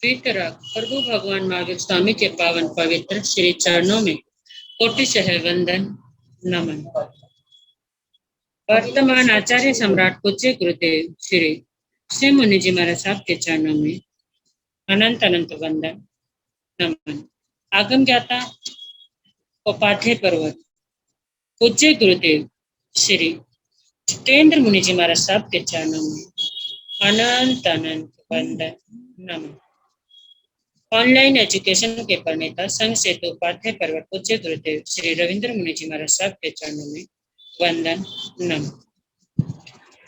वीतराग प्रभु भगवान महावीर स्वामी के पावन पवित्र श्री चरणों में कोटि सह वंदन नमन। वर्तमान आचार्य सम्राट पूज्य गुरुदेव श्री श्री मुनि जी महाराज साहब के चरणों में अनंत अनंत वंदन नमन। आगम ज्ञाता उपाध्याय पर्वत पूज्य गुरुदेव श्री जितेंद्र मुनि जी महाराज साहब के चरणों में अनंत अनंत वंदन नमन। ऑनलाइन एजुकेशन के प्रणेता संघ सेतु उपाध्याय पर्वत पूज्य गुरुदेव श्री रविंद्र मुनि जी महाराज साहब के चरणों में वंदन नमन।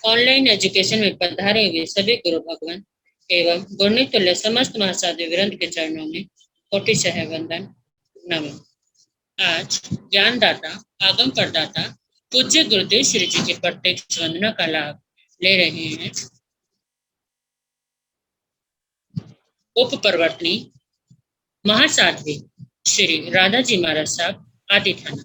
ऑनलाइन एजुकेशन में पधारे हुए सभी गुरु भगवान एवं गुणितुल्य समस्त महासाधु वृंद के चरणों में कोटि सह वंदन नमन। आज ज्ञानदाता आगम करदाता पूज्य गुरुदेव श्री जी के प्रत्यक्ष वंदना का लाभ ले रहे हैं उप प्रवर्तनी महासाध्वी श्री राधा जी महाराज साहब आदि थाना।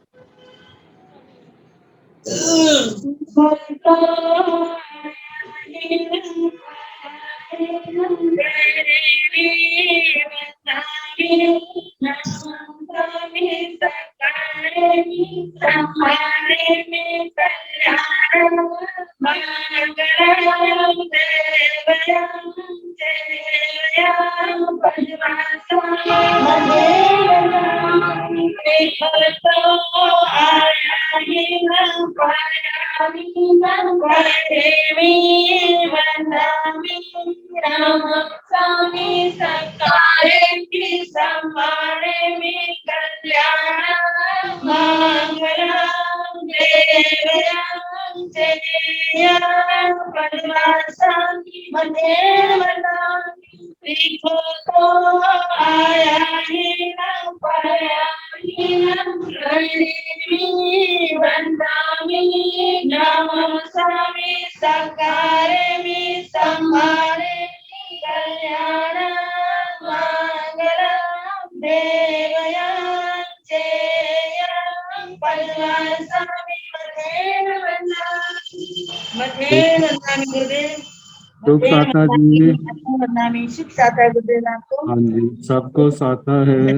साता जी साता गुरुदेव आपको। हाँ जी, सबको साता है।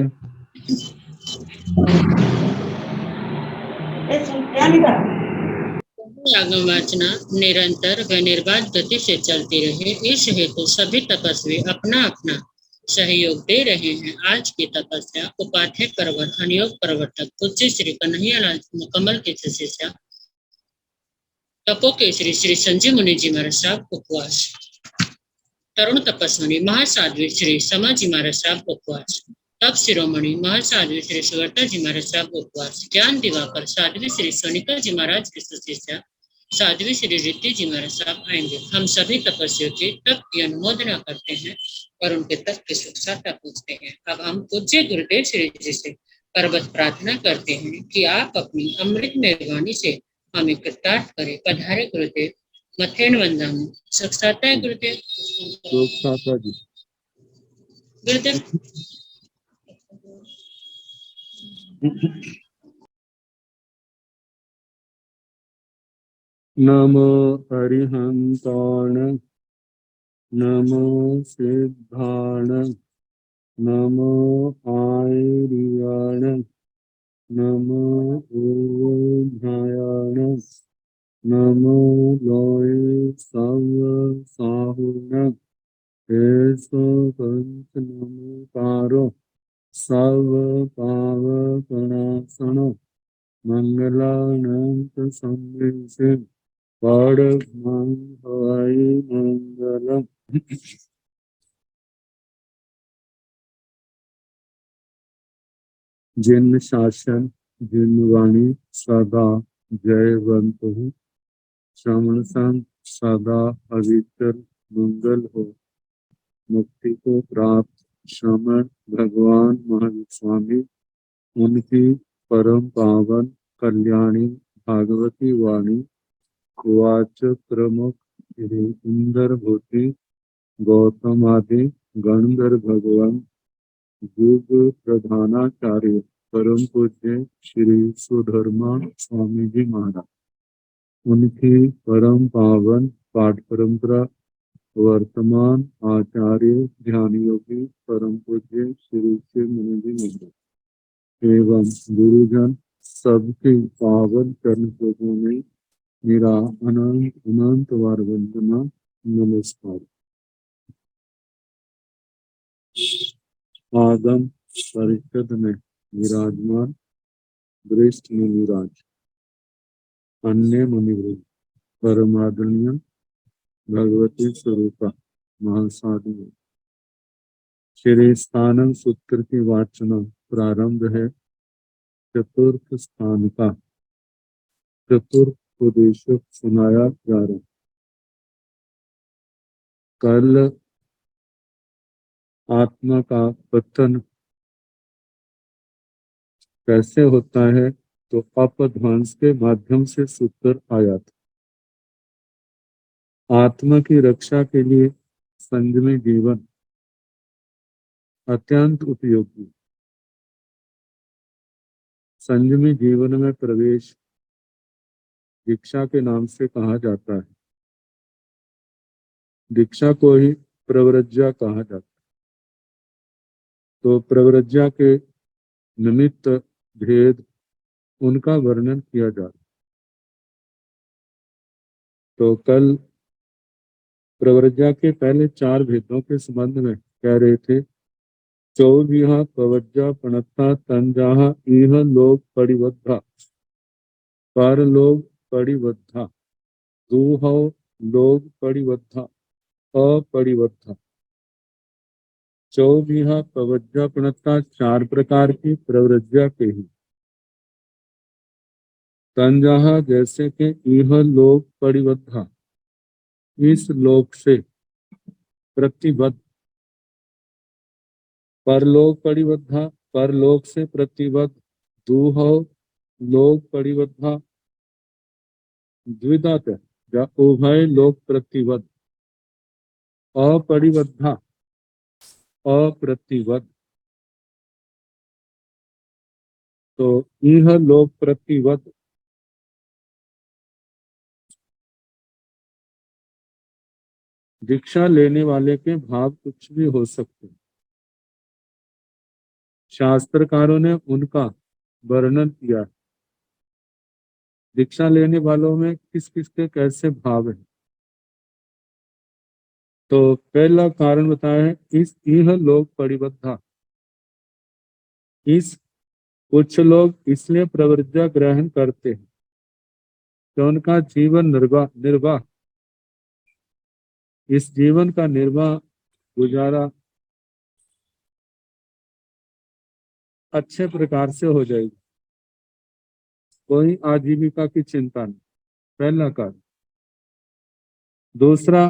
आगम वाचना निरंतर व निर्बाध गति से चलती रहे, इस हेतु सभी तपस्वी अपना अपना सहयोग दे रहे हैं। आज की तपस्या उपाध्याय पर्वत अनियोग प्रवर्तक पूज्य श्री कन्हैयालाल कमल के शिष्य तपो केसरी श्री संजय मुनि जी महाराज साहब उपवास। तरुण तपस्विनी महासाध्वी श्री समा जी महाराज साहब उपवास। तप शिरोमणि महासाध्वी श्री सुवर्ता जी महाराज साहब उपवास। ज्ञान दिवाकर साध्वी श्री सोनिका जी महाराज के शिष्य साध्वी श्री रिद्धि जी महाराज साहब आएंगे। हम सभी तपस्वियों के तप की अनुमोदना करते हैं और उनके तप की सुखसाता पूछते हैं। अब हम पूज्य गुरुदेव श्री जी से पर्वत प्रार्थना करते हैं कि आप अपनी अमृतमय वाणी से हमें कृतार्थ करें। पधारे गुरुदेव, मथेन वंदन सुखसाता है गुरुदेव। साता जी गुरुदेव नमो अरिहंताण, नमो सिद्धाण, नमो आयर्याण, नमो ऊर्ध्यायाण, नमो लोय सव साहुण, एसो पंच नमोकारो सर्व पावकनाशन, मंगलानंत संदेशे परमं हरि मंगलम। जिन शासन जिन वाणी सदा जयवंत हो, श्रवण संत सदा पवित्र मंगल हो। मुक्ति को प्राप्त श्रमण भगवान महावीर स्वामी, उनकी परम पावन कल्याणी भागवती वाणी वाच प्रमुख श्री इंद्र भूति गौतम आदि गणधर भगवान युग प्रधानाचार्य परम पूज्य श्री सुधर्मा स्वामी जी महाराज, उनकी परम पावन पाठ परंपरा वर्तमान आचार्य ध्यान योगी परम पूज्य श्री श्री मुनि जी महाराज एवं गुरुजन सबके पावन चरण कमलों में मेरा अनंत अनंत बार वंदना नमस्कार। आगम परिषद में विराजमान वरिष्ठ मुनिराज, अन्य मुनिवृंद, परम आदरणीय भगवती स्वरूपा महासाधु, श्री स्थानम सूत्र की वाचना प्रारंभ है। चतुर्थ स्थान का चतुर्थ उपदेशक सुनाया जा रहा। कल आत्मा का पतन कैसे होता है तो अपध्वंस के माध्यम से सूत्र आया था। आत्मा की रक्षा के लिए संयमी जीवन अत्यंत उपयोगी। संयमी जीवन में प्रवेश दीक्षा के नाम से कहा जाता है। दीक्षा को ही प्रव्रज्या कहा जाता है। तो प्रव्रज्या के निमित्त भेद उनका वर्णन किया जा रहा। तो कल प्रव्रज्या के पहले 4 भेदों के संबंध में कह रहे थे। चौविहा प्रव्रज्या प्रणता तंजाहा इह लोक परिबद्धा पर लोग परिबद्धा दूहो लोग परिबद्धा अपरिबद्धा। चौविहा प्रव्रज्या प्रणता 4 प्रकार की प्रव्रज्या के ही। तंजाहा जैसे कि इह लोक परिबद्धा इस लोक से प्रतिबद्ध, परलोक परिबद्धा परलोक से प्रतिबद्ध, दूह लोक परिबद्धा द्विदत या उभय लोक प्रतिबद्ध, अपरिबद्धा अप्रतिबद्ध। तो इह लोक प्रतिबद्ध दीक्षा लेने वाले के भाव कुछ भी हो सकते हैं। शास्त्रकारों ने उनका वर्णन किया। दीक्षा लेने वालों में किस किस के कैसे भाव हैं। तो पहला कारण बताया है इस इह लोक परिबद्धा। इस कुछ लोग इसलिए प्रव्रज्या ग्रहण करते हैं तो उनका जीवन निर्वाह इस जीवन का निर्वाह गुजारा अच्छे प्रकार से हो जाएगी। कोई आजीविका की चिंता नहीं, पहला कारण। दूसरा,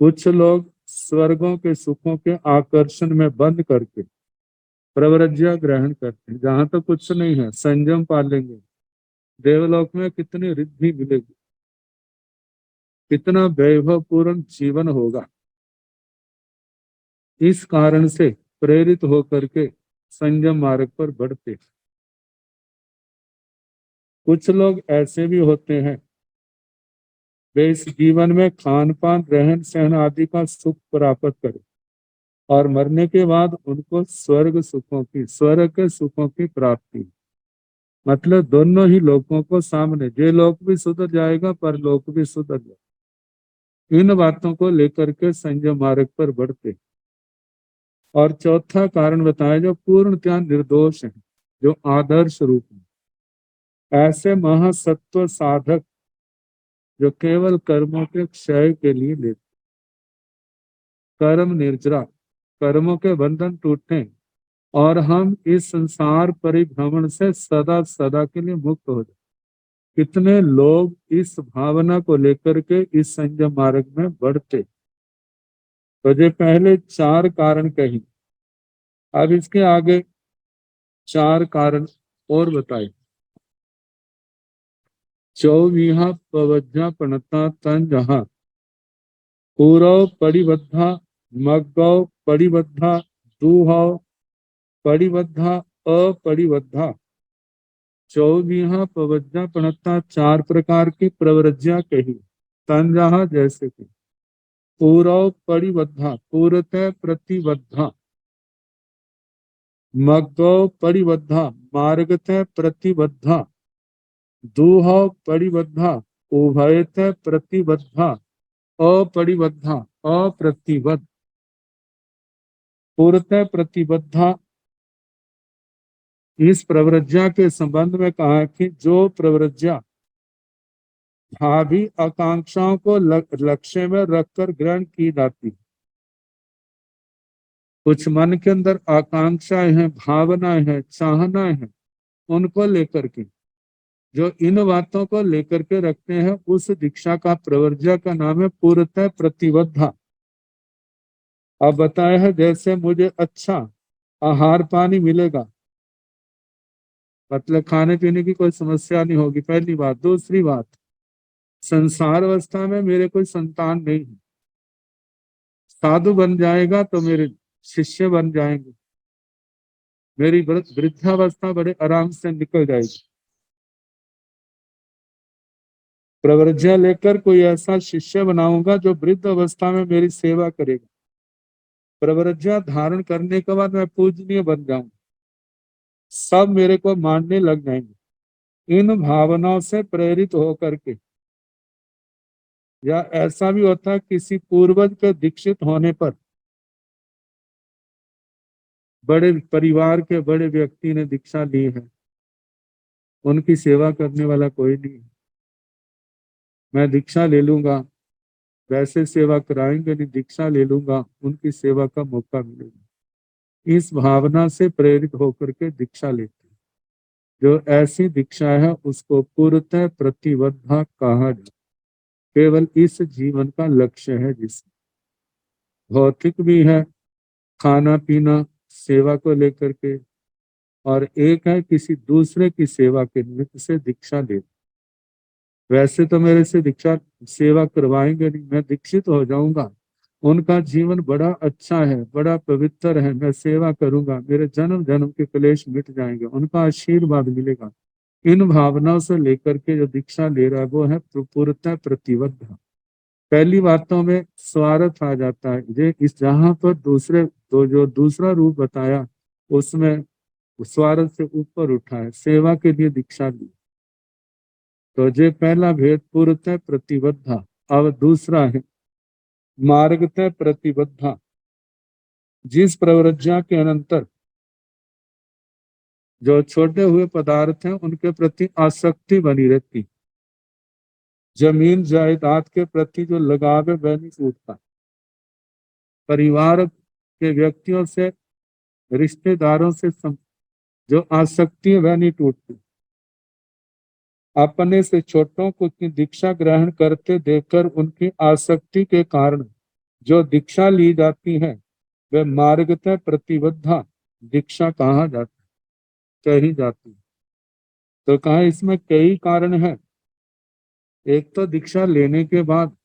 कुछ लोग स्वर्गों के सुखों के आकर्षण में बंद करके प्रव्रज्या ग्रहण करते हैं। जहां तो कुछ नहीं है, संयम पालेंगे, देवलोक में कितनी रिद्धि मिलेगी, कितना वैभवपूर्ण जीवन होगा। इस कारण से प्रेरित होकर के संयम मार्ग पर बढ़ते। कुछ लोग ऐसे भी होते हैं वे इस जीवन में खान पान रहन सहन आदि का सुख प्राप्त करें और मरने के बाद उनको स्वर्ग के सुखों की प्राप्ति। मतलब दोनों ही लोगों को सामने, ये लोक भी सुधर जाएगा पर लोक भी सुधर जाएगा। इन बातों को लेकर के संयम मार्ग पर बढ़ते। और चौथा कारण बताया जो पूर्णतः निर्दोष है, जो आदर्श रूप है। ऐसे महासत्व साधक जो केवल कर्मों के क्षय के लिए लेते, कर्म निर्जरा, कर्मों के बंधन टूटे और हम इस संसार परिभ्रमण से सदा सदा के लिए मुक्त हो जाए। कितने लोग इस भावना को लेकर के इस संयम मार्ग में बढ़ते। तो ये पहले 4 कारण कही, अब इसके आगे 4 कारण और बताए। चौविहा प्रव्रज्या प्रणता तंजहा पूरव परिबद्धा मग्गव परिबद्धा दूहव परिबद्धा अपरिबद्धा। 24 प्रव्रज्या प्रणता 4 प्रकार की प्रव्रज्या कही। तंजहा जैसे कि पूरव परिबद्धा पूरतः प्रतिबद्धा, मग्गो परिबद्धा मार्गतः प्रतिबद्धा, दूह परिबद्धा उभयतः प्रतिबद्धा, अपरिबद्धा अप्रतिबद्ध। पूर्णतः प्रतिबद्धा इस प्रवृज्ञा के संबंध में कहा कि जो प्रवृज्ञा भावी आकांक्षाओं को लक्ष्य में रखकर ग्रहण की जाती है। कुछ मन के अंदर आकांक्षाएं हैं, भावनाएं हैं, चाहनाएं हैं, उनको लेकर के जो इन बातों को लेकर के रखते हैं, उस दीक्षा का प्रवर्ज्य का नाम है पूर्णतः प्रतिबद्धा। अब बताया है जैसे मुझे अच्छा आहार पानी मिलेगा, मतलब खाने पीने की कोई समस्या नहीं होगी, पहली बात। दूसरी बात, संसार अवस्था में मेरे कोई संतान नहीं है, साधु बन जाएगा तो मेरे शिष्य बन जाएंगे, मेरी वृद्धावस्था बड़े आराम से निकल जाएगी। प्रवर्ज्य लेकर कोई ऐसा शिष्य बनाऊंगा जो वृद्ध अवस्था में मेरी सेवा करेगा। प्रवर्ज्य धारण करने के बाद मैं पूजनीय बन जाऊंगा, सब मेरे को मानने लग जाएंगे। इन भावनाओं से प्रेरित होकर के, या ऐसा भी होता है किसी पूर्वज के दीक्षित होने पर बड़े परिवार के बड़े व्यक्ति ने दीक्षा ली है, उनकी सेवा करने वाला कोई नहीं है, मैं दीक्षा ले लूंगा, वैसे सेवा कराएंगे नहीं, दीक्षा ले लूंगा, उनकी सेवा का मौका मिलेगा। इस भावना से प्रेरित होकर के दीक्षा लेते हैं। जो ऐसी दीक्षा है उसको पूर्णतः प्रतिबद्धा कहा जाता। केवल इस जीवन का लक्ष्य है, जिसमें भौतिक भी है, खाना पीना सेवा को लेकर के, और एक है किसी दूसरे की सेवा के निमित्त से दीक्षा ले। वैसे तो मेरे से दीक्षा सेवा करवाएंगे नहीं, मैं दीक्षित हो जाऊंगा, उनका जीवन बड़ा अच्छा है, बड़ा पवित्र है, मैं सेवा करूंगा, मेरे जन्म जन्म के क्लेश मिट जाएंगे, उनका आशीर्वाद मिलेगा। इन भावनाओं से लेकर के जो दीक्षा ले रहा है वो है पूर्णतः प्रतिबद्ध। पहली बातों में स्वार्थ आ जाता है। ये इस जहां पर दूसरे तो जो दूसरा रूप बताया उसमें स्वार्थ से ऊपर उठा है, सेवा के लिए दीक्षा ली। तो ये पहला भेद पूर्णतः प्रतिबद्धा। अब दूसरा है मार्गतः प्रतिबद्धा। जिस प्रवृत्तियां के अनंतर जो छोटे हुए पदार्थ हैं उनके प्रति आसक्ति बनी रहती, जमीन जायदाद के प्रति जो लगाव है वह नहीं टूटता, परिवार के व्यक्तियों से रिश्तेदारों से जो आसक्ति है वह नहीं टूटती। अपने से छोटों को की दीक्षा ग्रहण करते देखकर उनकी आसक्ति के कारण जो दीक्षा ली जाती है वह मार्गतः प्रतिबद्धा दीक्षा कहा जाता कही जाती। तो कहा इसमें कई कारण हैं। एक तो दीक्षा लेने के बाद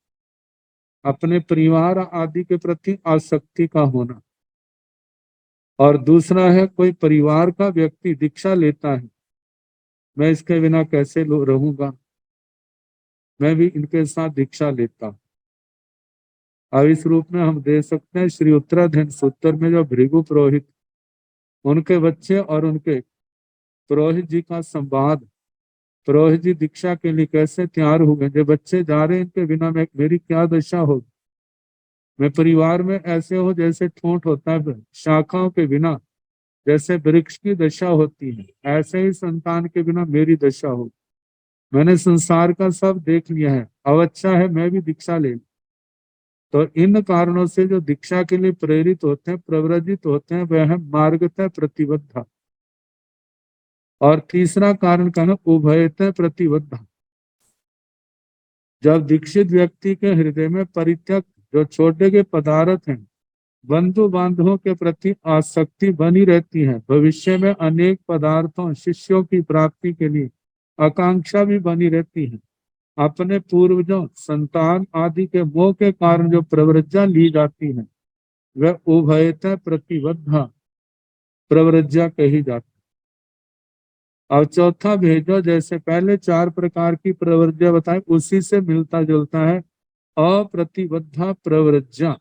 अपने परिवार आदि के प्रति आसक्ति का होना, और दूसरा है कोई परिवार का व्यक्ति दीक्षा लेता है, मैं इसके बिना कैसे रहूंगा, मैं भी इनके साथ दीक्षा लेता हूं। अब इस रूप में हम दे सकते हैं श्री उत्तराधीन सूत्र में जो भृगु पुरोहित, उनके बच्चे और उनके पुरोहित जी का संवाद, पुरोहित जी दीक्षा के लिए कैसे तैयार हुए, जो बच्चे जा रहे हैं इनके बिना मैं मेरी क्या दशा होगी, मैं परिवार में ऐसे हो जैसे ठूंठ होता है शाखाओं के बिना, जैसे वृक्ष की दशा होती है, ऐसे ही संतान के बिना मेरी दशा होगी। मैंने संसार का सब देख लिया है, अब अच्छा है मैं भी दीक्षा ले लूं। तो इन कारणों से जो दीक्षा के लिए प्रेरित होते हैं, प्रव्रजित होते हैं, वह है मार्गतः प्रतिबद्धा। और तीसरा कारण कहना उभयतः प्रतिबद्धा। जब दीक्षित व्यक्ति के हृदय में परित्यक्त जो छोटे के पदार्थ हैं, बंधु बांधवों के प्रति आसक्ति बनी रहती है, भविष्य में अनेक पदार्थों शिष्यों की प्राप्ति के लिए आकांक्षा भी बनी रहती है, अपने पूर्वजों संतान आदि के मोह के कारण जो प्रवृत्तियां ली जाती है वह उभयतः प्रतिबद्धा प्रवृत्तियां कही जाती। और चौथा भेदो जैसे पहले चार प्रकार की प्रवृत्तियां बताए उसी से मिलता जुलता है अप्रतिबद्धा प्रव्रज्या,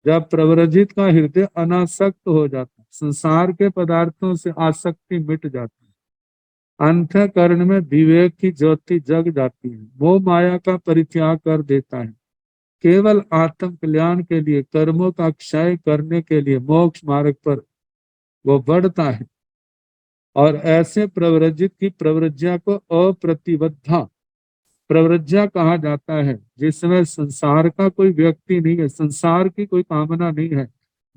जब प्रव्रजित का हृदय अनासक्त हो जाता है, संसार के पदार्थों से आसक्ति मिट जाती है, अंतःकरण में विवेक की ज्योति जग जाती है, वो माया का परित्याग कर देता है, केवल आत्म कल्याण के लिए, कर्मों का क्षय करने के लिए मोक्ष मार्ग पर वो बढ़ता है। और ऐसे प्रव्रजित की प्रव्रज्या को अप्रतिबद्धा प्रव्रज्या कहा जाता है, जिसमें संसार का कोई व्यक्ति नहीं है, संसार की कोई कामना नहीं है,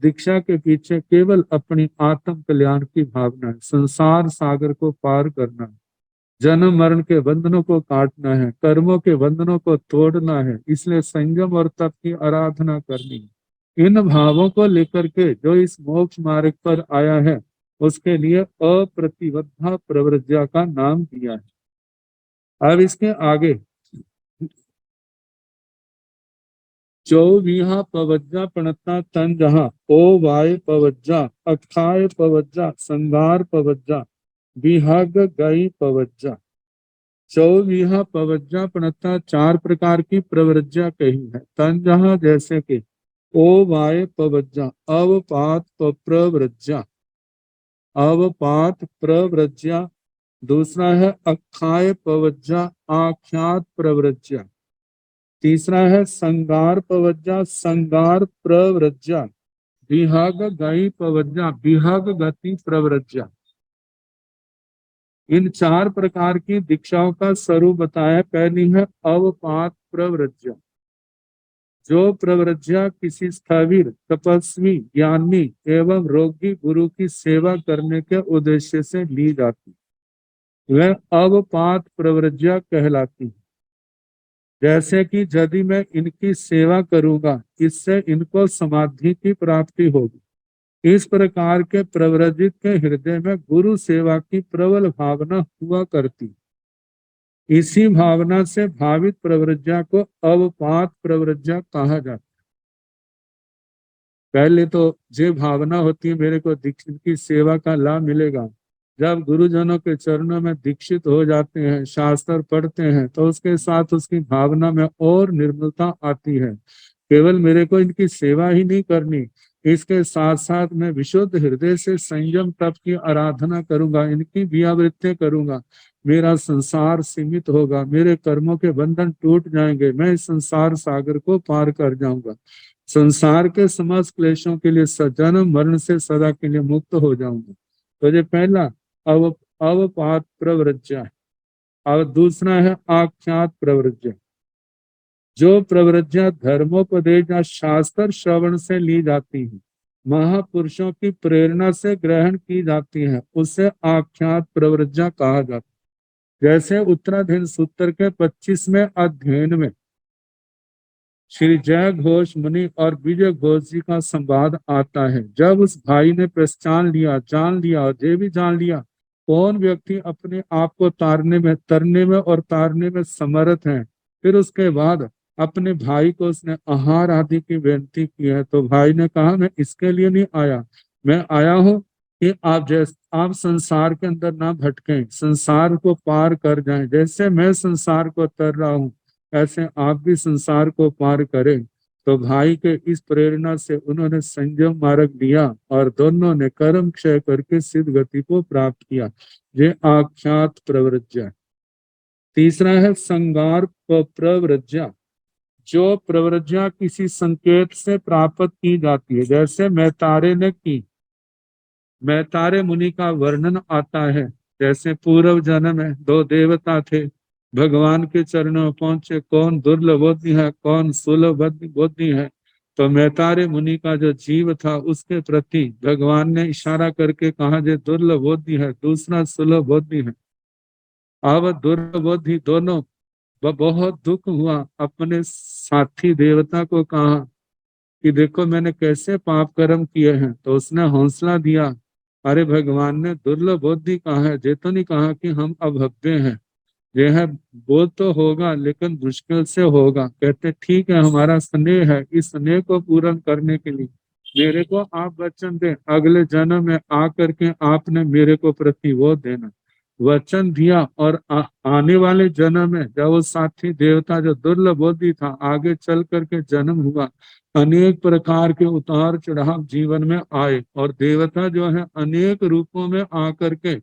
दीक्षा के पीछे केवल अपनी आत्म कल्याण की भावना है, संसार सागर को पार करना है, जन्म मरण के बंधनों को काटना है, कर्मों के बंधनों को तोड़ना है, इसलिए संयम और तप की आराधना करनी है। इन भावों को लेकर के जो इस मोक्ष मार्ग पर आया है, उसके लिए अप्रतिबद्धा प्रव्रज्या का नाम दिया है। अब इसके आगे चौवीहा पवज्जा प्रणता तन जहा ओ वाय पवज्जा अखाय पवज्जा संगार पवज्जा विहग गई पवज्जा। चौवीहा पवज्जा प्रणता चार प्रकार की प्रव्रज्या कही है। तन जहा जैसे कि ओ वाय पवज्जा अवपात प्रव्रज्या, अवपात प्रव्रज्या। दूसरा है अखाय पवज्जा आख्यात प्रव्रज्या। तीसरा है संगार पवज्जा संगार प्रव्रज्या। विहग गई पवज्जा विहग गति प्रव्रज्या। इन चार प्रकार की दीक्षाओं का स्वरूप बताया। पहली है अवपात प्रव्रज्या, जो प्रव्रज्या किसी स्थविर तपस्वी ज्ञानी एवं रोगी गुरु की सेवा करने के उद्देश्य से ली जाती, वह अवपात प्रव्रज्या कहलाती है। जैसे कि यदि मैं इनकी सेवा करूंगा, इससे इनको समाधि की प्राप्ति होगी, इस प्रकार के प्रव्रजित के हृदय में गुरु सेवा की प्रबल भावना हुआ करती। इसी भावना से भावित प्रव्रज्या को अवपात प्रव्रज्या कहा जाता है। पहले तो जो भावना होती है मेरे को दीक्षित की सेवा का लाभ मिलेगा, जब गुरुजनों के चरणों में दीक्षित हो जाते हैं, शास्त्र पढ़ते हैं, तो उसके साथ उसकी भावना में और निर्मलता आती है। केवल मेरे को इनकी सेवा ही नहीं करनी, इसके साथ साथ मैं विशुद्ध हृदय से संयम तप की आराधना करूंगा, इनकी व्यावृत्ति करूंगा, मेरा संसार सीमित होगा, मेरे कर्मों के बंधन टूट जाएंगे, मैं इस संसार सागर को पार कर जाऊंगा, संसार के समस्त क्लेशों के लिए जन्म मरण से सदा के लिए मुक्त हो जाऊंगा। तो ये पहला अवपात प्रव्रज्या है। और दूसरा है आख्यात प्रव्रज्या, जो प्रव्रज्या धर्मोपदेश या शास्त्र श्रवण से ली जाती है, महापुरुषों की प्रेरणा से ग्रहण की जाती है, उसे आख्यात प्रव्रज्या कहा जाता है। जैसे उत्तराधीन सूत्र के 25वें अध्ययन में श्री जय घोष मुनि और विजय घोष जी का संवाद आता है। जब उस भाई ने पहचान लिया, जान लिया और ये भी जान लिया कौन व्यक्ति अपने आप को तरने में और तारने में समर्थ है, फिर उसके बाद अपने भाई को उसने आहार आदि की बेनती की है। तो भाई ने कहा मैं इसके लिए नहीं आया, मैं आया हूँ कि आप संसार के अंदर ना भटकें, संसार को पार कर जाएं। जैसे मैं संसार को तर रहा हूँ, ऐसे आप भी संसार को पार करें। तो भाई के इस प्रेरणा से उन्होंने संयम मार्ग दिया और दोनों ने कर्म क्षय करके सिद्ध गति को प्राप्त किया। ये आख्यात प्रव्रज्या। तीसरा है संगार प्रव्रज्या, जो प्रव्रज्या किसी संकेत से प्राप्त की जाती है। जैसे मैतारे ने की, मैतारे मुनि का वर्णन आता है। जैसे पूर्व जन्म में दो देवता थे, भगवान के चरणों में पहुंचे, कौन दुर्लभ बुद्धि है कौन सुलभ बुद्धि है। तो मैतारे मुनि का जो जीव था उसके प्रति भगवान ने इशारा करके कहा जो दुर्लभ बुद्धि है, दूसरा सुलभ बुद्धि है। अब दुर्लभ बुद्धि दोनों बहुत दुख हुआ, अपने साथी देवता को कहा कि देखो मैंने कैसे पाप कर्म किए हैं। तो उसने हौसला दिया, अरे भगवान ने दुर्लभ बुद्धि कहा है, ये तो नहीं कहा कि हम अभव्य हैं। यह है बोध तो होगा लेकिन मुश्किल से होगा। कहते ठीक है, हमारा स्नेह है, इस स्नेह को पूर्ण करने के लिए मेरे को आप वचन दें, अगले जन्म में आकर के आपने मेरे को प्रति वो देना। वचन दिया और आने वाले जन्म में जब वो साथी देवता जो दुर्लभ बोधि था आगे चल करके जन्म हुआ, अनेक प्रकार के उतार चढ़ाव जीवन में आए और देवता जो है अनेक रूपों में आकर के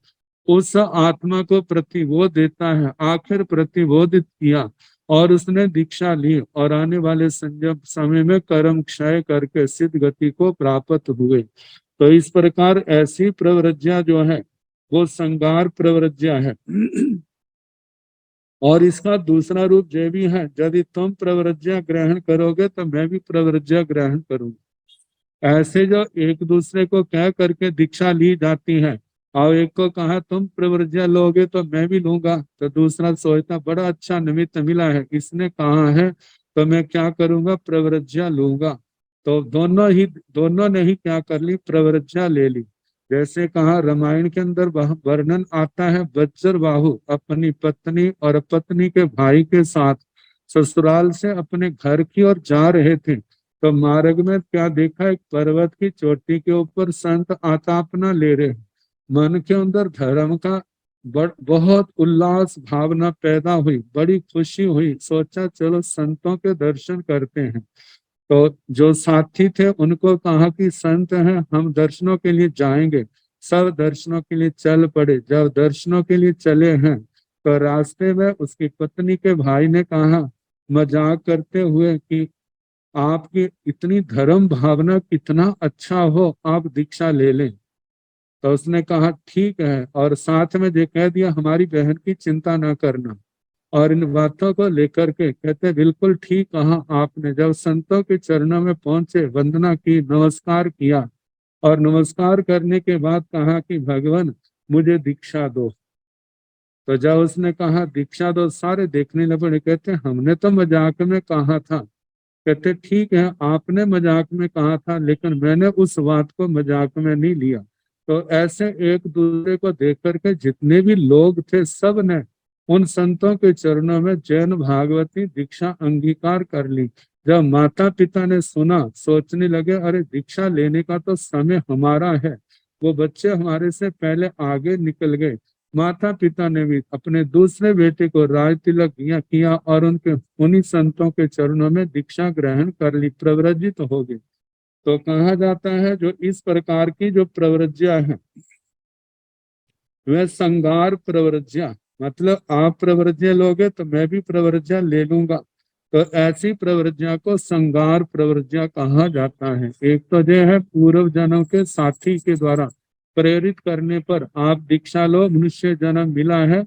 उस आत्मा को प्रतिबोध देता है। आखिर प्रतिबोधित किया और उसने दीक्षा ली और आने वाले संजम समय में कर्म क्षय करके सिद्ध गति को प्राप्त हुए। तो इस प्रकार ऐसी प्रवृत्तियां जो है वो संगार प्रवृत्तियां है। और इसका दूसरा रूप ये भी है, यदि तुम प्रवृत्तियां ग्रहण करोगे तो मैं भी प्रवृत्तियां ग्रहण करूंगा। ऐसे जो एक दूसरे को कह करके दीक्षा ली जाती है और एक को कहा तुम प्रवृत्तियां लोगे तो मैं भी लूंगा, तो दूसरा सोचता बड़ा अच्छा निमित्त मिला है, इसने कहा है तो मैं क्या करूंगा, प्रवृत्तियां लूंगा। तो दोनों ने ही क्या कर ली, प्रवृत्तियां ले ली। जैसे कहा रामायण के अंदर वर्णन आता है, वज्रबाहु अपनी पत्नी और पत्नी के भाई के साथ ससुराल से अपने घर की ओर जा रहे थे। तो मार्ग में क्या देखा, एक पर्वत की चोटी के ऊपर संत आतापना ले रहे। मन के अंदर धर्म का बहुत उल्लास भावना पैदा हुई, बड़ी खुशी हुई, सोचा चलो संतों के दर्शन करते हैं। तो जो साथी थे उनको कहा कि संत हैं, हम दर्शनों के लिए जाएंगे। सब दर्शनों के लिए चल पड़े। जब दर्शनों के लिए चले हैं तो रास्ते में उसकी पत्नी के भाई ने कहा मजाक करते हुए कि आपकी इतनी धर्म भावना कितना अच्छा हो, आप दीक्षा ले लें। तो उसने कहा ठीक है, और साथ में ये कह दिया हमारी बहन की चिंता ना करना। और इन बातों को लेकर के कहते बिल्कुल ठीक कहा आपने। जब संतों के चरणों में पहुंचे, वंदना की, नमस्कार किया और नमस्कार करने के बाद कहा कि भगवान मुझे दीक्षा दो। तो जब उसने कहा दीक्षा दो, सारे देखने लगे, कहते हमने तो मजाक में कहा था। कहते ठीक है आपने मजाक में कहा था, लेकिन मैंने उस बात को मजाक में नहीं लिया। तो ऐसे एक दूसरे को देख करके जितने भी लोग थे सब ने उन संतों के चरणों में जैन भागवती दीक्षा अंगीकार कर ली। जब माता पिता ने सुना, सोचने लगे अरे दीक्षा लेने का तो समय हमारा है, वो बच्चे हमारे से पहले आगे निकल गए। माता पिता ने भी अपने दूसरे बेटे को राज तिलक किया और उनके उन्हीं संतों के चरणों में दीक्षा ग्रहण कर ली, प्रव्रजित हो गए। तो कहा जाता है जो इस प्रकार की जो प्रवृत्तियां हैं वह संगार प्रवृत्तियां, मतलब आप प्रवृत्तियां लोगे तो मैं भी प्रवृत्तियां ले लूंगा। तो ऐसी प्रवृत्तियां को संगार प्रवृत्तियां कहा जाता है। एक तो जो है पूर्व जन्म के साथी के द्वारा प्रेरित करने पर आप दीक्षा लो, मनुष्य जन्म मिला है,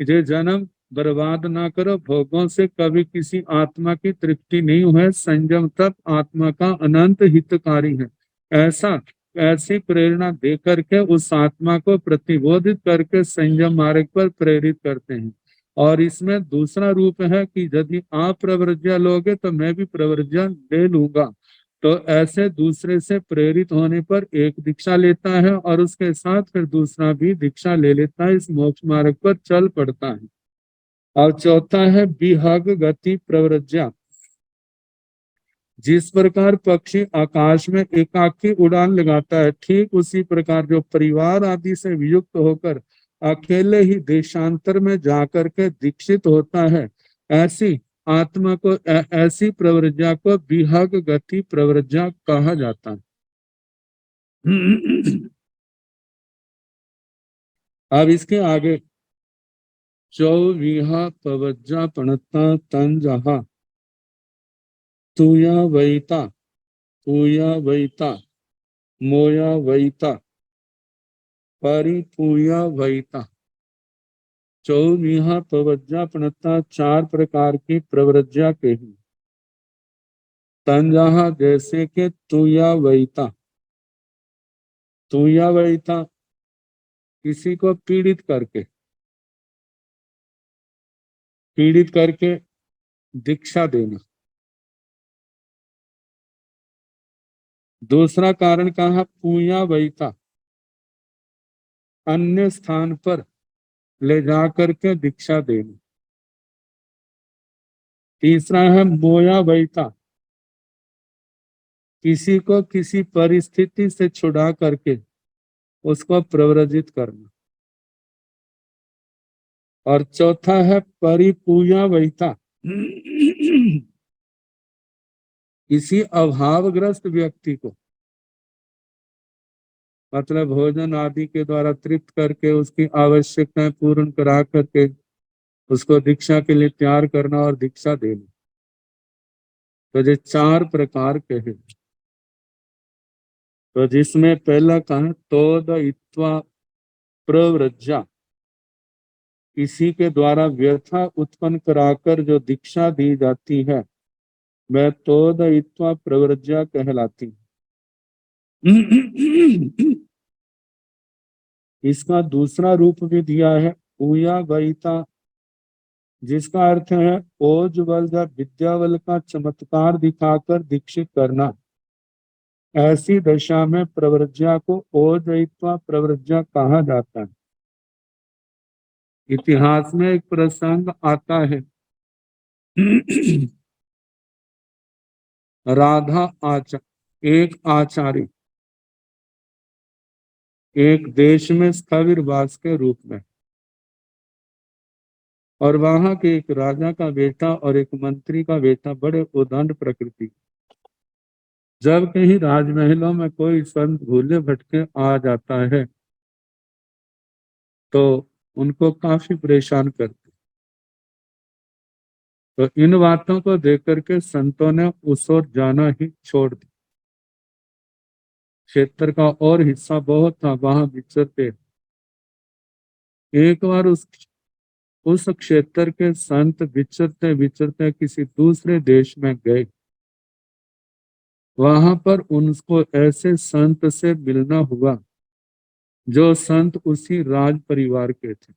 ये जन्म बर्बाद ना करो, भोगों से कभी किसी आत्मा की तृप्ति नहीं हुए, संयम तप आत्मा का अनंत हितकारी है। ऐसा ऐसी प्रेरणा दे करके उस आत्मा को प्रतिबोधित करके संयम मार्ग पर प्रेरित करते हैं। और इसमें दूसरा रूप है कि यदि आप प्रवृत्तियां लोगे तो मैं भी प्रवृत्तियां ले लूंगा। तो ऐसे दूसरे से प्रेरित होने पर एक दीक्षा लेता है और उसके साथ फिर दूसरा भी दीक्षा ले लेता है, इस मोक्ष मार्ग पर चल पड़ता है। और चौथा है विहग गति प्रवृत्तियां। जिस प्रकार पक्षी आकाश में एकाकी उड़ान लगाता है, ठीक उसी प्रकार जो परिवार आदि से वियुक्त होकर अकेले ही देशांतर में जाकर के दीक्षित होता है, ऐसी आत्मा को ऐसी प्रवृत्तियां को विहग गति प्रवृत्तियां कहा जाता है। अब इसके आगे चौविहा पवज्जा पणता तन जहा तुया वैता पूया वैता मोया वैता परिपूया वैता। चौविहा प्रवज्जा प्रणता, चार प्रकार की प्रवृत्तियां कही। तंजहा जैसे के तुया वैता, तुया वैता किसी को पीड़ित करके दीक्षा देना। दूसरा कारण कहा पूया वैता, अन्य स्थान पर ले जा करके दीक्षा देना। तीसरा है मोया वैता, किसी को किसी परिस्थिति से छुड़ा करके उसको प्रव्रजित करना। और चौथा है परिपूया वहिता। किसी अभावग्रस्त व्यक्ति को मतलब भोजन आदि के द्वारा तृप्त करके उसकी आवश्यकताएं पूर्ण करा करके उसको दीक्षा के लिए तैयार करना और दीक्षा देना। तो ये 4 प्रकार के हैं। तो जिसमें पहला कहा तोदयित्वा प्रव्रज्या, किसी के द्वारा व्यथा उत्पन्न कराकर जो दीक्षा दी जाती है वह तोदयित्वा प्रव्रज्या कहलाती है। इसका दूसरा रूप भी दिया है पूया वहिता, जिसका अर्थ है ओज बल या विद्या बल का चमत्कार दिखाकर दीक्षित करना। ऐसी दशा में प्रव्रज्या को ओजयित्वा प्रव्रज्या कहा जाता है। इतिहास में एक प्रसंग आता है। राधा एक आचार्य एक देश में स्थविरवास के रूप में, और वहां के एक राजा का बेटा और एक मंत्री का बेटा बड़े उदंड प्रकृति। जब कहीं राजमहलों में कोई संत भूले भटके आ जाता है तो उनको काफी परेशान करते। तो इन बातों को देख करके संतों ने उस ओर जाना ही छोड़ दिया। क्षेत्र का और हिस्सा बहुत था, वहां विचरते। एक बार उस क्षेत्र के संत विचरते विचरते किसी दूसरे देश में गए। वहां पर उनको ऐसे संत से मिलना हुआ जो संत उसी राज परिवार के थे।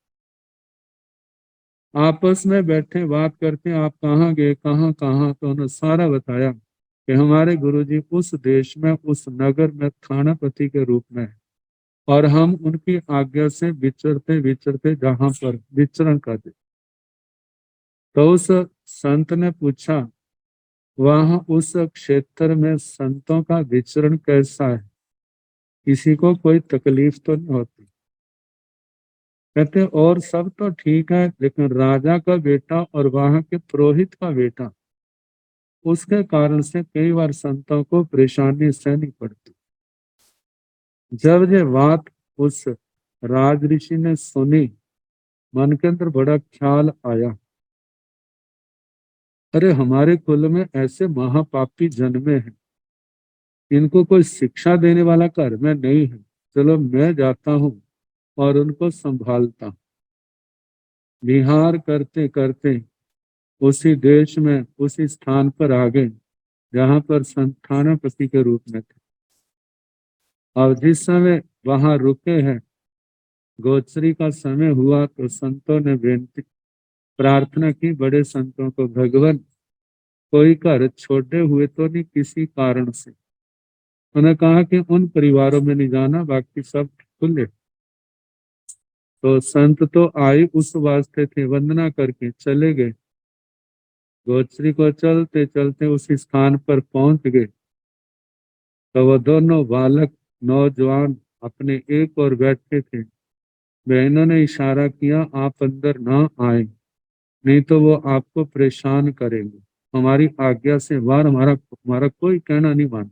आपस में बैठे बात करते, आप कहाँ गए, कहाँ कहाँ, तो उन्होंने सारा बताया कि हमारे गुरुजी उस देश में उस नगर में थानापति के रूप में है और हम उनकी आज्ञा से विचरते विचरते जहां पर विचरण करते। तो उस संत ने पूछा वहां उस क्षेत्र में संतों का विचरण कैसा है, किसी को कोई तकलीफ तो नहीं होती? कहते और सब तो ठीक है, लेकिन राजा का बेटा और वहां के पुरोहित का बेटा, उसके कारण से कई बार संतों को परेशानी सहनी पड़ती। जब ये बात उस राज ऋषि ने सुनी, मन के अंदर बड़ा ख्याल आया, अरे हमारे कुल में ऐसे महापापी जन्मे हैं, इनको कोई शिक्षा देने वाला घर में नहीं है। चलो मैं जाता हूँ और उनको संभालता हूँ। विहार करते करते उसी देश में उसी स्थान पर आ गए जहां पर संत थानापति के रूप में थे। और जिस समय वहां रुके हैं, गोचरी का समय हुआ तो संतों ने बेनती प्रार्थना की बड़े संतों को, भगवान कोई घर छोड़े हुए तो नहीं किसी कारण से? उन्होंने कहा कि उन परिवारों में नहीं जाना, बाकी सब खुले। तो संत तो आए उस वास्ते थे, वंदना करके चले गए। गोचरी को चलते चलते उस स्थान पर पहुंच गए तो वो दोनों बालक नौजवान अपने एक और बैठे थे। बहनों ने इशारा किया आप अंदर ना आए, नहीं तो वो आपको परेशान करेंगे, हमारी आज्ञा से बाहर हमारा हमारा कोई कहना नहीं माना।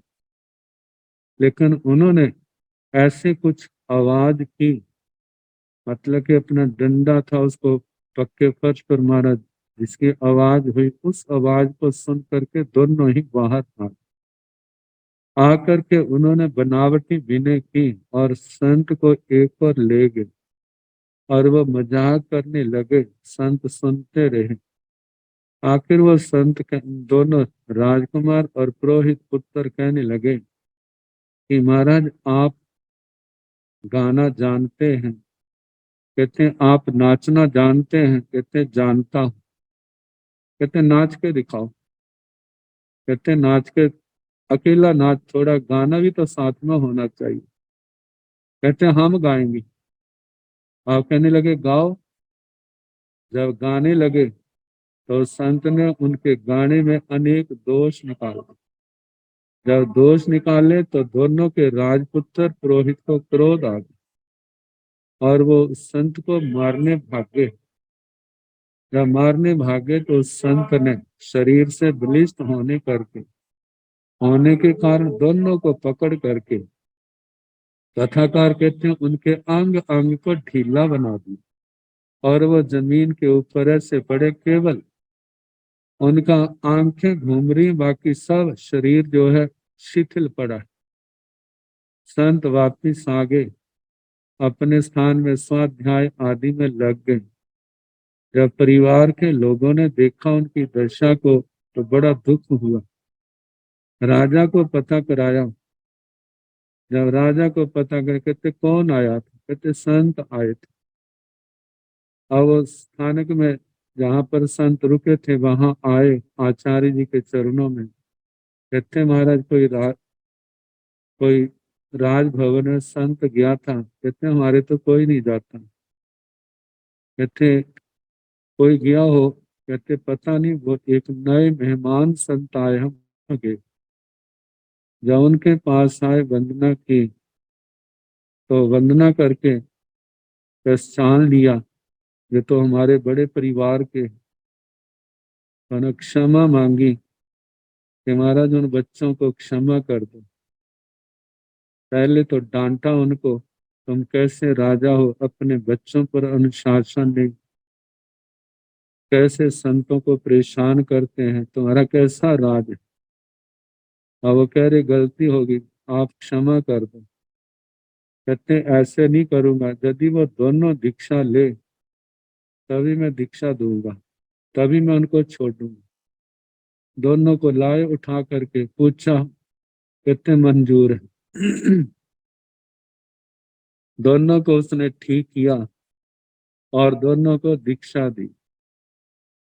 लेकिन उन्होंने ऐसे कुछ आवाज की, मतलब कि अपना डंडा था उसको पक्के फर्श पर मारा, जिसकी आवाज हुई, उस आवाज को सुन करके दोनों ही बाहर आकर के उन्होंने बनावटी विनय की और संत को एक और ले गए और वो मजाक करने लगे। संत सुनते रहे। आखिर वो संत दोनों राजकुमार और पुरोहित पुत्र कहने लगे कि महाराज आप गाना जानते हैं? कहते हैं आप नाचना जानते हैं? कहते हैं जानता हूँ। कहते हैं नाच के दिखाओ। कहते हैं नाच के, अकेला नाच, थोड़ा गाना भी तो साथ में होना चाहिए। कहते हैं हम गाएंगे। आप कहने लगे गाओ। जब गाने लगे तो संत ने उनके गाने में अनेक दोष निकाले। जब दोष निकाले तो दोनों के राजपुत्र पुरोहित को क्रोध आ गया और वो संत को मारने भागे। जब मारने भागे तो उस संत ने शरीर से बलिष्ठ होने के कारण दोनों को पकड़ करके, कथाकार कहते हैं, उनके अंग अंग को ढीला बना दिया और वो जमीन के ऊपर ऐसे पड़े, केवल उनका आंखें घूम रही, बाकी सब शरीर जो है शिथिल पड़ा। संत वापिस आ गए, अपने स्थान में स्वाध्याय आदि में लग गए। जब परिवार के लोगों ने देखा उनकी दशा को तो बड़ा दुख हुआ। राजा को पता कराया। जब राजा को पता कर, कहते कौन आया था? कहते संत आए थे। अब उस स्थानक में जहां पर संत रुके थे वहां आए आचार्य जी के चरणों में। कहते महाराज कोई राजभवन में संत गया था। कहते हमारे तो कोई नहीं जाता। कहते कोई गया हो? कहते पता नहीं, वो एक नए मेहमान संत आए, हम गए। जब उनके पास आए, वंदना की तो वंदना करके पहचान लिया, ये तो हमारे बड़े परिवार के। उन्होंने क्षमा मांगी कि महाराज उन बच्चों को क्षमा कर दो। पहले तो डांटा उनको, तुम कैसे राजा हो, अपने बच्चों पर अनुशासन नहीं, कैसे संतों को परेशान करते हैं, तुम्हारा कैसा राज है। अब वो कह रहे गलती होगी, आप क्षमा कर दो। कहते ऐसे नहीं करूंगा, यदि वो दोनों दीक्षा ले तभी मैं दीक्षा दूंगा, तभी मैं उनको छोड़ूंगा। दोनों को लाए, उठा करके पूछा, कहते मंजूर है। दोनों को उसने ठीक किया और दोनों को दीक्षा दी।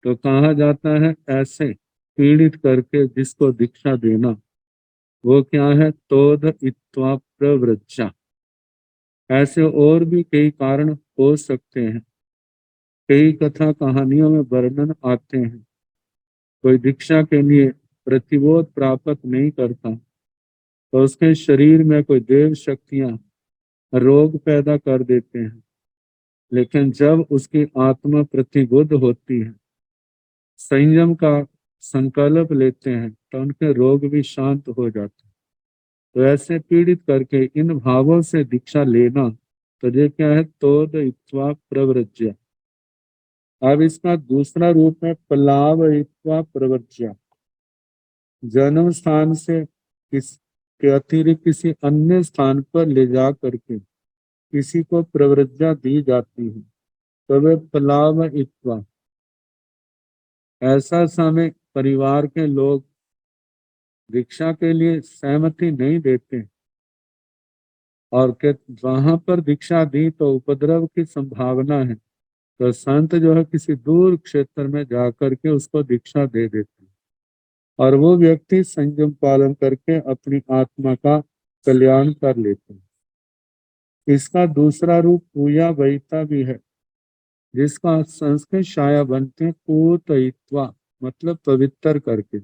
तो कहा जाता है ऐसे पीड़ित करके जिसको दीक्षा देना, वो क्या है? तोध इत्वा प्रव्रजा। ऐसे और भी कई कारण हो सकते हैं। कई कथा कहानियों में वर्णन आते हैं। कोई दीक्षा के लिए प्रतिबोध प्राप्त नहीं करता तो उसके शरीर में कोई देव शक्तियां रोग पैदा कर देते हैं, लेकिन जब उसकी आत्मा प्रतिबुद्ध होती है, संयम का संकल्प लेते हैं, तो उनके रोग भी शांत हो जाते हैं। तो ऐसे पीड़ित करके इन भावों से दीक्षा लेना, तो ये क्या है? तोद इत्वा प्रव्रज्य। अब इसका दूसरा रूप है पलाव इत्वा प्रव्रज्य। जन्म स्थान से के अतिरिक्त किसी अन्य स्थान पर ले जा करके किसी को प्रव्रज्या दी जाती है, तो वे पलाव इत्वा। ऐसा समय परिवार के लोग दीक्षा के लिए सहमति नहीं देते और के वहां पर दीक्षा दी तो उपद्रव की संभावना है, तो संत जो है किसी दूर क्षेत्र में जाकर के उसको दीक्षा दे देते हैं और वो व्यक्ति संयम पालन करके अपनी आत्मा का कल्याण कर लेते हैं। इसका दूसरा रूप पूया वैता भी है, जिसका संस्कृत शाया बनते हैं पूतयित्वा, मतलब पवित्र करके।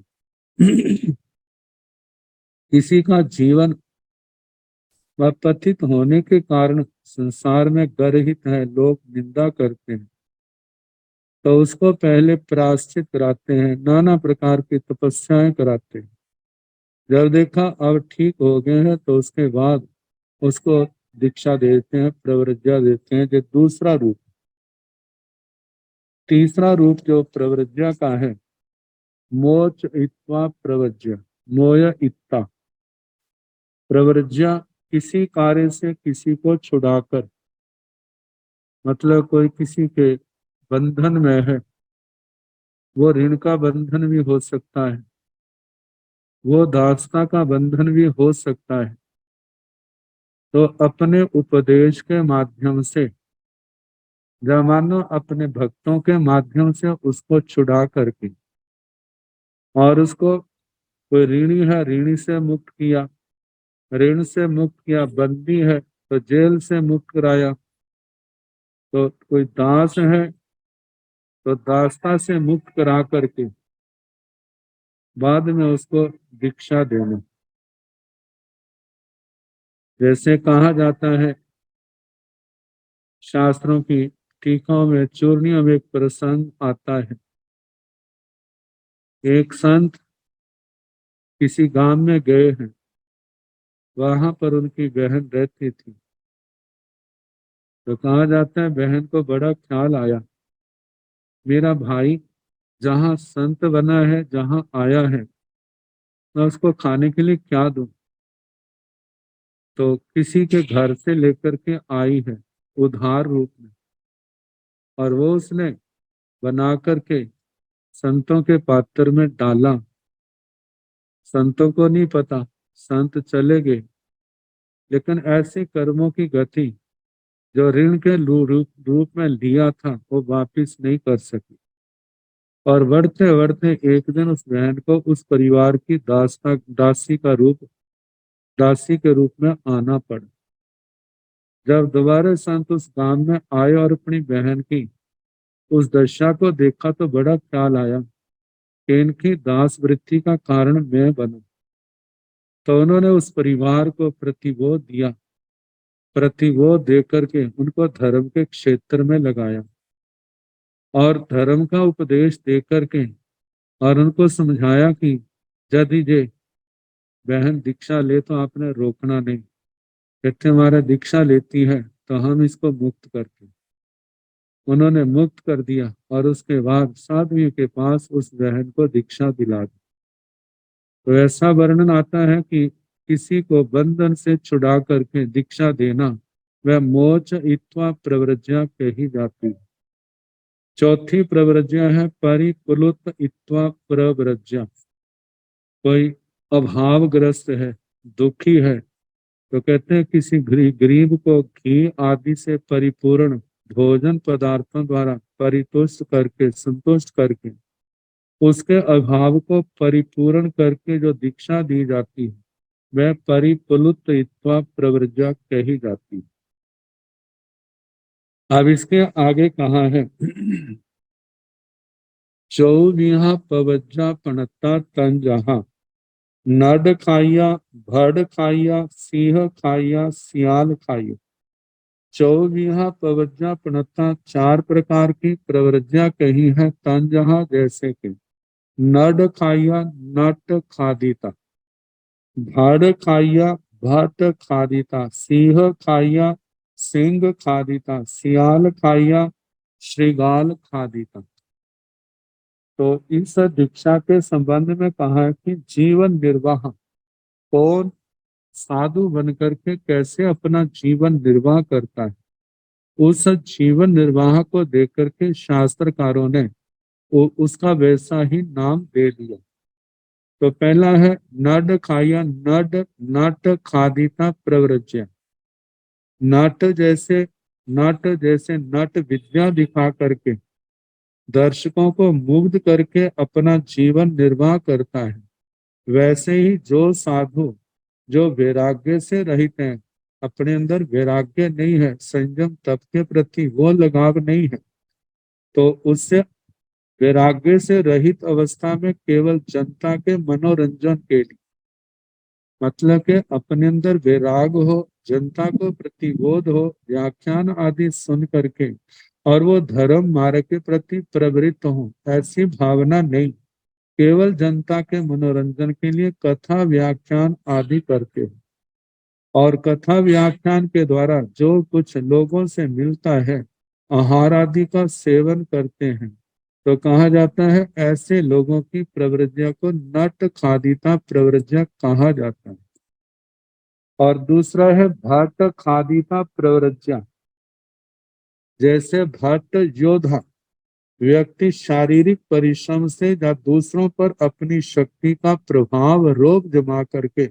किसी का जीवन व पतित होने के कारण संसार में गर्हित है, लोग निंदा करते हैं, तो उसको पहले प्रायश्चित कराते हैं, नाना प्रकार की तपस्याएं कराते हैं। जब देखा अब ठीक हो गए हैं तो उसके बाद उसको दीक्षा देते हैं, प्रव्रज्या देते हैं। जो दूसरा रूप। तीसरा रूप जो प्रव्रज्या का है, मोच इत्वा प्रव्रज्या, मोय इत्ता। प्रव्रज्या किसी कार्य से किसी को छुड़ाकर, मतलब कोई किसी के बंधन में है, वो ऋण का बंधन भी हो सकता है, वो दासता का बंधन भी हो सकता है, तो अपने उपदेश के माध्यम से, जब मानो अपने भक्तों के माध्यम से उसको छुड़ा करके और उसको, कोई ऋणी है ऋणी से मुक्त किया, ऋण से मुक्त किया, बंदी है तो जेल से मुक्त कराया, तो कोई दास है तो दासता से मुक्त करा करके बाद में उसको दीक्षा देना। जैसे कहा जाता है शास्त्रों की टीकाओं में, चूर्णियों में एक प्रसंग आता है। एक संत किसी गांव में गए हैं, वहां पर उनकी बहन रहती थी। तो कहा जाता है बहन को बड़ा ख्याल आया, मेरा भाई जहाँ संत बना है, जहाँ आया है, मैं उसको खाने के लिए क्या दूं। तो किसी के घर से लेकर के आई है उधार रूप में, और वो उसने बना करके संतों के पात्र में डाला। संतों को नहीं पता, संत चले गए, लेकिन ऐसे कर्मों की गति जो ऋण के रूप में लिया था वो वापिस नहीं कर सकी। और बढ़ते बढ़ते एक दिन उस बहन को उस परिवार की दासी के रूप में आना पड़ा। जब दोबारा संत उस गांव में आए और अपनी बहन की उस दशा को देखा तो बड़ा ख्याल आया कि इनकी दास वृत्ति का कारण मैं बनूं। तो उन्होंने उस परिवार को प्रतिबोध दिया, प्रतिबोध दे करके उनको धर्म के क्षेत्र में लगाया और धर्म का उपदेश दे करके और उनको समझाया कि यदि ये बहन दीक्षा ले तो आपने रोकना नहीं, यदि हमारा दीक्षा लेती है तो हम इसको मुक्त करके उन्होंने मुक्त कर दिया। और उसके बाद साधुओं के पास उस बहन को दीक्षा दिला दी। तो ऐसा वर्णन आता है कि किसी को बंधन से छुड़ा करके दीक्षा देना वह मोच इत्वा प्रव्रज्या कही जाती है। चौथी प्रव्रज्या है परिकुलुत इत्वा प्रव्रज्या। कोई अभावग्रस्त है, दुखी है, तो कहते हैं किसी गरीब को घी आदि से परिपूर्ण भोजन पदार्थों द्वारा परितुष्ट करके, संतुष्ट करके, उसके अभाव को परिपूर्ण करके जो दीक्षा दी जाती है वह परिपुलुत इत्वा प्रव्रज्या कही जाती है। अब इसके आगे कहा है चौविहा पवज्जा पणता तन जहा नड खाइया, भड़ खाइया, सिंह खाइया, सियाल खाइया। चौविहा पवज्जा पणता, चार प्रकार की प्रवृत्तियां कही है तन जहा जैसे कि नड खाइया, नट खादिता, भड़ खाइया, भट खादिता, सिंह खाइया, सिंह खादिता, सियाल खाइया, श्रृगाल खादिता। तो इस दीक्षा के संबंध में कहा है कि जीवन निर्वाह कौन साधु बनकर के कैसे अपना जीवन निर्वाह करता है, उस जीवन निर्वाह को देख करके शास्त्रकारों ने उसका वैसा ही नाम दे दिया। तो पहला है नड खाया, नट खादिता प्रव्रज्य। नट जैसे नट विद्या दिखा करके दर्शकों को मुग्ध करके अपना जीवन निर्वाह करता है, वैसे ही जो साधु जो वैराग्य से रहित हैं, अपने अंदर वैराग्य नहीं है, संयम तप के प्रति वो लगाव नहीं है, तो उससे वैराग्य से रहित अवस्था में केवल जनता के मनोरंजन के लिए, मतलब के अपने अंदर वैराग हो, जनता को प्रतिबोध हो, व्याख्यान आदि सुन करके और वो धर्म मार्ग के प्रति प्रवृत्त हो, ऐसी भावना नहीं, केवल जनता के मनोरंजन के लिए कथा व्याख्यान आदि करते हैं। और कथा व्याख्यान के द्वारा जो कुछ लोगों से मिलता है, आहार आदि का सेवन करते हैं, तो कहा जाता है ऐसे लोगों की प्रवृत्तियों को नट खादिता प्रवृत्तियां कहा जाता है। और दूसरा है भट्ट खादिता प्रवृत्तियां। जैसे भट्ट योद्धा व्यक्ति शारीरिक परिश्रम से या दूसरों पर अपनी शक्ति का प्रभाव रोब जमा करके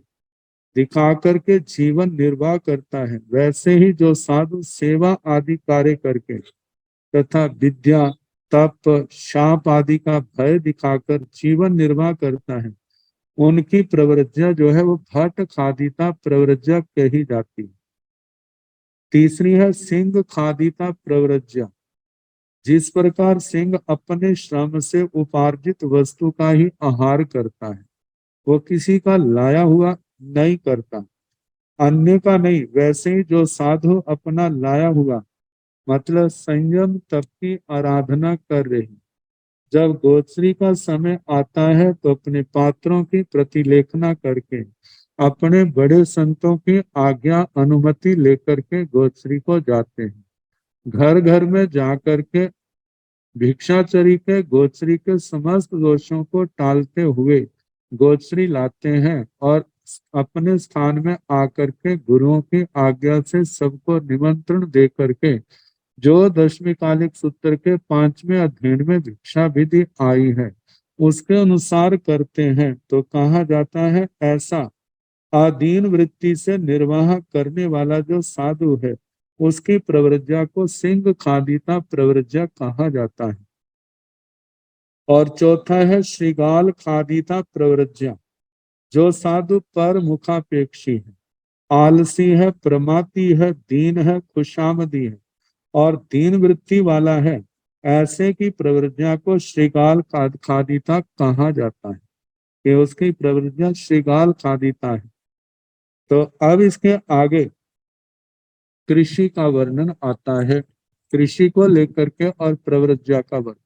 दिखा करके जीवन निर्वाह करता है, वैसे ही जो साधु सेवा आदि कार्य करके तथा विद्या तप शाप आदि का भय दिखाकर जीवन निर्वाह करता है, उनकी प्रवृत्तियां जो है वो भट्ट खादिता प्रवृत्तियां कही जाती है। तीसरी है सिंह खादिता प्रवृत्तियां। जिस प्रकार सिंह अपने श्रम से उपार्जित वस्तु का ही आहार करता है, वो किसी का लाया हुआ नहीं करता, अन्य का नहीं, वैसे ही जो साधु अपना लाया हुआ मतलब संयम तप की आराधना कर रही। जब गोचरी का समय आता है तो अपने पात्रों की प्रतिलेखना करके अपने बड़े संतों की आज्ञा अनुमति लेकर के गोचरी को जाते हैं। घर घर में जाकर के भिक्षाचरी के गोचरी के समस्त दोषों को टालते हुए गोचरी लाते हैं और अपने स्थान में आकर के गुरुओं की आज्ञा से सबको निमंत्रण दे करके जो दशमी कालिक सूत्र के 5वें अध्ययन में भिक्षा विधि आई है उसके अनुसार करते हैं तो कहा जाता है ऐसा आदीन वृत्ति से निर्वाह करने वाला जो साधु है उसकी प्रवृत्तिया को सिंह खादिता प्रवृत्तिया कहा जाता है। और चौथा है श्रीगाल खादिता प्रवृत्तिया, जो साधु पर मुखापेक्षी है, आलसी है, प्रमाती है, दीन है, खुशामदी है और दीन वृत्ति वाला है, ऐसे की प्रवृत्तियां को श्रीगाल खादिता कहा जाता है कि उसकी प्रवृत्तियां श्रीगाल खादिता है। तो अब इसके आगे कृषि का वर्णन आता है, कृषि को लेकर के और प्रवृत्तियां का वर्णन।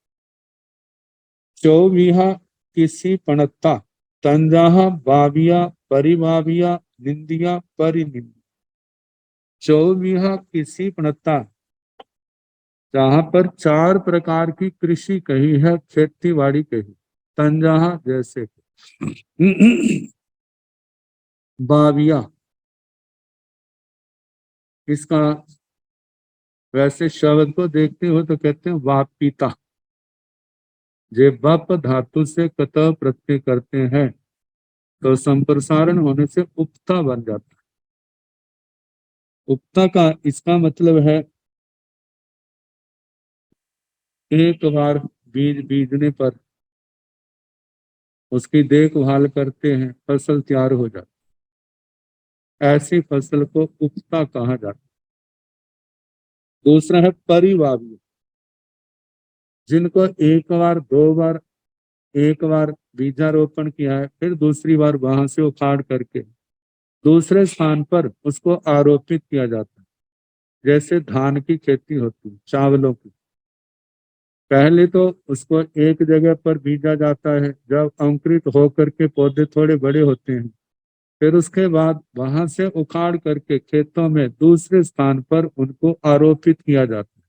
चौविहा किसी पणता तंजाहा बाविया परिभाविया निंदिया परिनिंद। चौविहा किसी पणता, जहां पर 4 प्रकार की कृषि कही है, खेती बाड़ी कही। तंजाहा जैसे बाविया, इसका वैसे शब्द को देखते हो तो कहते हैं वापिता। जे बप धातु से कत प्रत्यय करते हैं तो संप्रसारण होने से उपता बन जाता है। उपता का इसका मतलब है एक बार बीज बीजने पर उसकी देखभाल करते हैं, फसल तैयार हो जाती, ऐसी फसल को उपता कहा जाता है। दूसरा है परिवावी, जिनको एक बार 2 बार, एक बार बीजारोपण किया है फिर दूसरी बार वहां से उखाड़ करके दूसरे स्थान पर उसको आरोपित किया जाता है। जैसे धान की खेती होती है, चावलों की, पहले तो उसको एक जगह पर बीजा जाता है, जब अंकुरित होकर के पौधे थोड़े बड़े होते हैं फिर उसके बाद वहां से उखाड़ करके खेतों में दूसरे स्थान पर उनको आरोपित किया जाता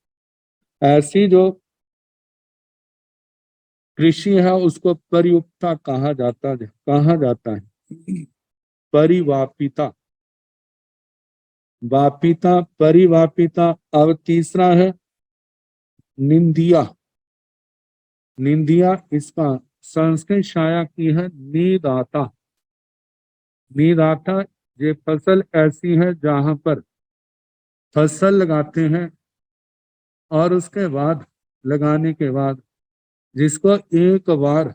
है। ऐसी जो कृषि है उसको परियुक्ता कहा जाता है। परिवापिता, वापिता, परिवापिता। अब तीसरा है निंदिया। निंदिया इसका संस्कृत छाया की है निदाता। निदाता, ये फसल ऐसी है जहां पर फसल लगाते हैं और उसके बाद लगाने के बाद जिसको एक बार,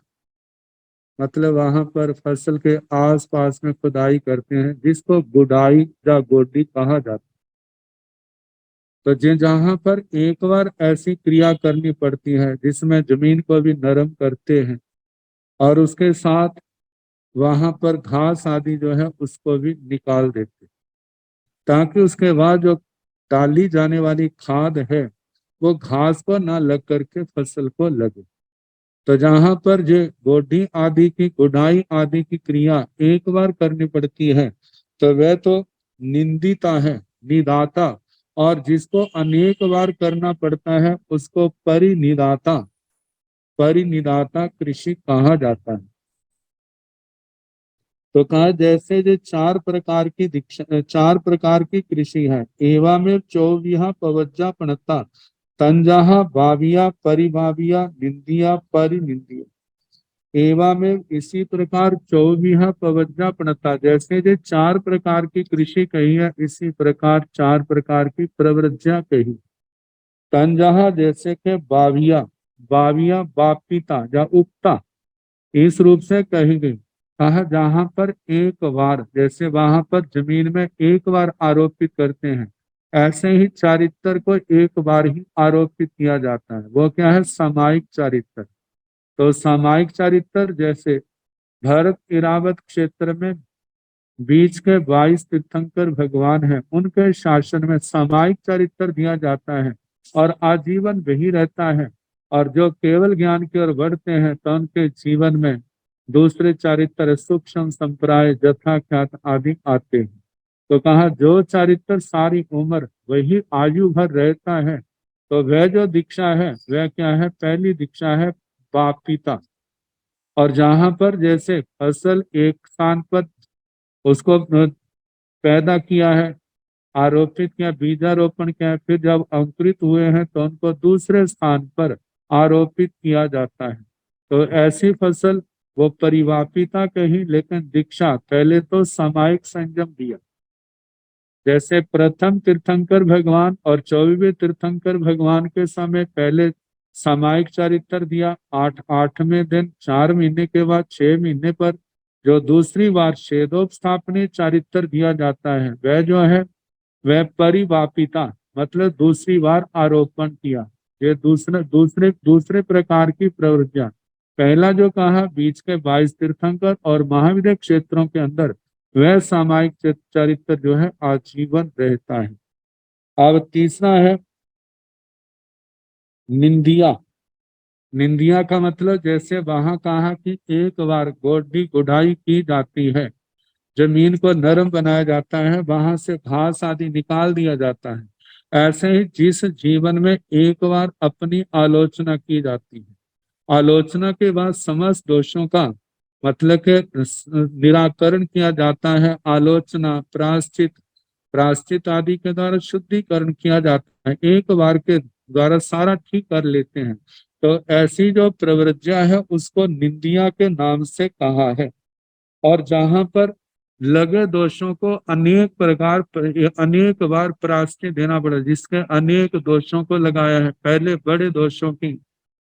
मतलब वहां पर फसल के आसपास में खुदाई करते हैं जिसको गुडाई या गोडी कहा जाता है। तो जहां पर एक बार ऐसी क्रिया करनी पड़ती है जिसमें जमीन को भी नरम करते हैं और उसके साथ वहां पर घास आदि जो है उसको भी निकाल देते हैं, ताकि उसके बाद जो डाली जाने वाली खाद है वो घास को ना लग करके फसल को लगे। तो जहां पर जो गोडी आदि की, गुडाई आदि की क्रिया एक बार करनी पड़ती है तो वह तो निंदिता है, निदाता। और जिसको अनेक बार करना पड़ता है उसको परिनिदाता, परिनिदाता कृषि कहा जाता है। तो कहा जैसे जो 4 प्रकार की दीक्षा, 4 प्रकार की कृषि है, एवा में चौविहा पवज्जा पणता तंजाहा भाविया परिभाविया निंदिया परिनिंदिया। एवा में इसी प्रकार चौविहा पवज्जा पणता, जैसे जो 4 प्रकार की कृषि कही है इसी प्रकार 4 प्रकार की प्रवृत्तियां कही। तंजाहा जैसे के बाविया, बाविया बापिता या उक्ता इस रूप से कही गई। कहा जहां पर एक बार, जैसे वहां पर जमीन में एक बार आरोपित करते हैं ऐसे ही चारित्र को एक बार ही आरोपित किया जाता है। वो क्या है? सामायिक चारित्र। तो सामायिक चारित्र जैसे भरत इरावत क्षेत्र में बीच के 22 तीर्थंकर भगवान हैं, उनके शासन में सामायिक चारित्र दिया जाता है और आजीवन वही रहता है। और जो केवल ज्ञान की ओर बढ़ते हैं तो उनके जीवन में दूसरे चारित्र, सूक्ष्म संप्राय, यथाख्यात आदि आते हैं। तो कहा जो चारित्र सारी उम्र वही आयु भर रहता है, तो वह जो दीक्षा है वह क्या है? पहली दीक्षा है बाप पिता। और जहां पर जैसे फसल एक स्थान पर उसको पैदा किया है, आरोपित किया, बीजारोपण किया है, फिर जब अंकुरित हुए हैं तो उनको दूसरे स्थान पर आरोपित किया जाता है। तो ऐसी फसल वो परिवापिता कही, लेकिन दीक्षा पहले तो सामायिक संयम दिया। जैसे प्रथम तीर्थंकर भगवान और 24वें तीर्थंकर भगवान के समय पहले सामायिक चारित्र दिया, 8वें दिन 4 महीने के बाद 6 महीने पर जो दूसरी बार छेदोपस्थापनी चारित्र दिया जाता है वह जो है वह परिवापिता, मतलब दूसरी बार आरोपण किया। ये दूसरे दूसरे दूसरे प्रकार की प्रवृत्तियां। पहला जो कहा बीच के 22 तीर्थंकर और महाविद्य क्षेत्रों के अंदर, वह सामायिक चरित्र जो है आजीवन रहता है। अब तीसरा है निंदिया। निंदिया का मतलब जैसे वहां कहा कि एक बार गोडी गुड़ाई की जाती है, जमीन को नरम बनाया जाता है, वहां से घास आदि निकाल दिया जाता है। ऐसे ही जिस जीवन में एक बार अपनी आलोचना की जाती है, आलोचना के बाद समस्त दोषों का मतलब के निराकरण किया जाता है, आलोचना प्रायश्चित प्रायश्चित आदि के द्वारा शुद्धिकरण किया जाता है, एक बार के द्वारा सारा ठीक कर लेते हैं। तो ऐसी जो प्रवृत्तियां है उसको निंदिया के नाम से कहा है। और जहां पर लगे दोषों को अनेक बार प्रायश्चित देना पड़ा, जिसके अनेक दोषों को लगाया है, पहले बड़े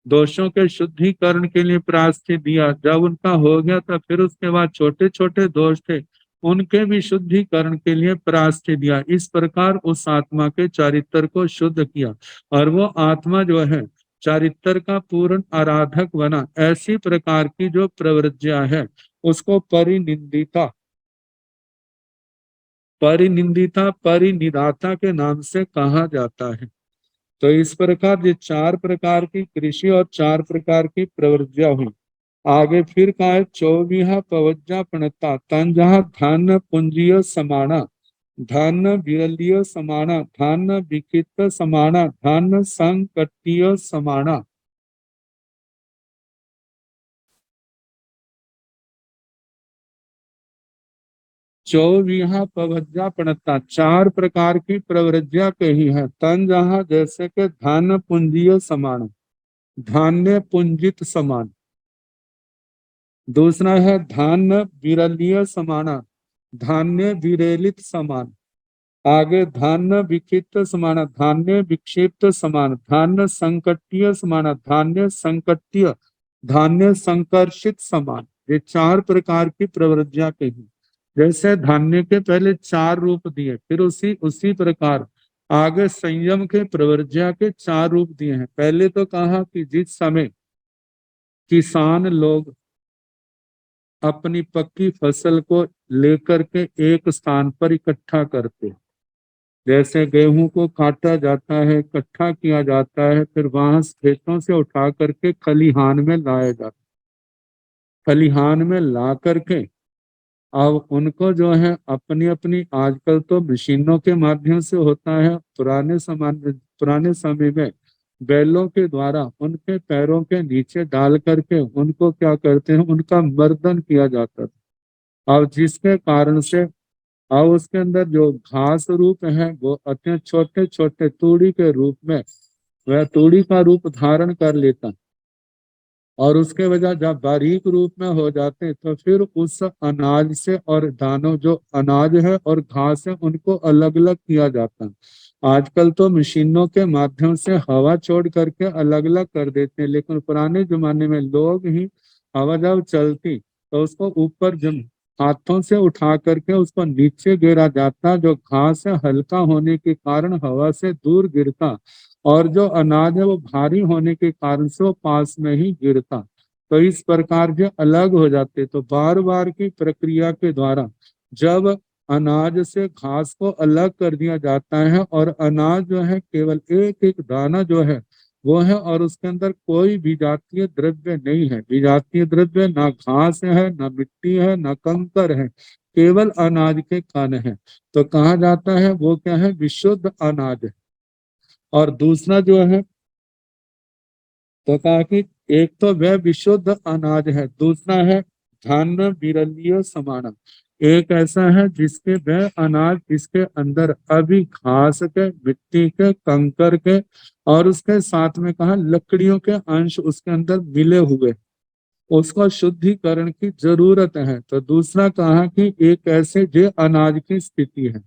दोषों के शुद्धिकरण के लिए प्रायश्चित दिया, जब उनका हो गया तो फिर उसके बाद छोटे छोटे दोष थे उनके भी शुद्धिकरण के लिए प्रायश्चित दिया। इस प्रकार उस आत्मा के चारित्र को शुद्ध किया और वो आत्मा जो है चारित्र का पूर्ण आराधक बना। ऐसी प्रकार की जो प्रवृत्तियां है उसको परिनिदाता के नाम से कहा जाता है। तो इस प्रकार ये 4 प्रकार की कृषि और 4 प्रकार की प्रवृत्तियां हुई। आगे फिर कहा है 24 पवज्जा प्रणता तन, जहाँ धन पुंजियो समाना, धन विरलियो समाना, धन विकित समाना, धन संकटियो समाना। 24 पवज्जा प्रणता 4 प्रकार की प्रवृत्तियां कही है। तन जहाँ जैसे कि धन पुंजियो समाना, धान्य पुंजित समान। दूसरा है धान्य विरलीय समाना, धान्य विरेलित समान। आगे धान्य विक्षिप्त समाना, धान्य विक्षिप्त समान, धान्य संकटीय समाना, धान्य संकटीय, धान्य संकर्षित समान। ये 4 प्रकार की प्रवृत्तियां कही। जैसे धान्य के पहले 4 रूप दिए, फिर उसी प्रकार आगे संयम के प्रवृत्तियां के 4 रूप दिए हैं। पहले तो कहा कि जिस समय किसान लोग अपनी पक्की फसल को लेकर के एक स्थान पर इकट्ठा करते, जैसे गेहूं को काटा जाता है, इकट्ठा किया जाता है, फिर वहां खेतों से उठा करके खलिहान में लाया जाता है। खलिहान में ला करके अब उनको जो है अपनी अपनी, आजकल तो मशीनों के माध्यम से होता है, पुराने समय में बैलों के द्वारा उनके पैरों के नीचे डाल करके उनको क्या करते हैं, उनका मर्दन किया जाता था। अब जिसके कारण से अब उसके अंदर जो घास रूप है वो अत्यंत छोटे छोटे तूड़ी के रूप में, वह तूड़ी का रूप धारण कर लेता, और उसके बजाय जब बारीक रूप में हो जाते तो फिर उस अनाज से और दानों जो अनाज है और घास है उनको अलग अलग किया जाता। आजकल तो मशीनों के माध्यम से हवा छोड़ करके अलग अलग कर देते हैं, लेकिन पुराने जमाने में लोग ही हवा जब चलती तो उसको ऊपर हाथों से उठा करके उसको नीचे गिरा जाता, जो घास है हल्का होने के कारण हवा से दूर गिरता, और जो अनाज है वो भारी होने के कारण से वो पास में ही गिरता। तो इस प्रकार के अलग हो जाते। तो बार बार की प्रक्रिया के द्वारा जब अनाज से घास को अलग कर दिया जाता है और अनाज जो है केवल एक एक दाना जो है वो है, और उसके अंदर कोई विजातीय द्रव्य नहीं है। विजातीय द्रव्य ना घास है, ना मिट्टी है, ना कंकर है, केवल अनाज के कण है। तो कहा जाता है वो क्या है, विशुद्ध अनाज है। और दूसरा जो है, तो कहा कि एक तो वह विशुद्ध अनाज है, दूसरा है धान्य बिरलीय समानम। एक ऐसा है जिसके वह अनाज जिसके अंदर अभी घास के, मिट्टी के, कंकर के और उसके साथ में कहा लकड़ियों के अंश उसके अंदर मिले हुए, उसको शुद्धिकरण की जरूरत है। तो दूसरा कहा कि एक ऐसे जो अनाज की स्थिति है।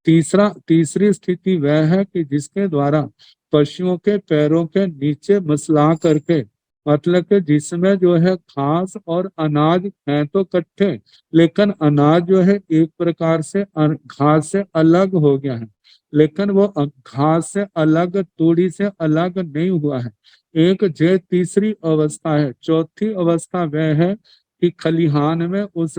तीसरी स्थिति वह है कि जिसके द्वारा पशुओं के पैरों के नीचे मसला करके, मतलब कि जिसमें जो है घास और अनाज हैं तो इकट्ठे, लेकिन अनाज जो है एक प्रकार से घास से अलग हो गया है, लेकिन वो घास से अलग, तूड़ी से अलग नहीं हुआ है। एक जे तीसरी अवस्था है। चौथी अवस्था वह है कि खलिहान में उस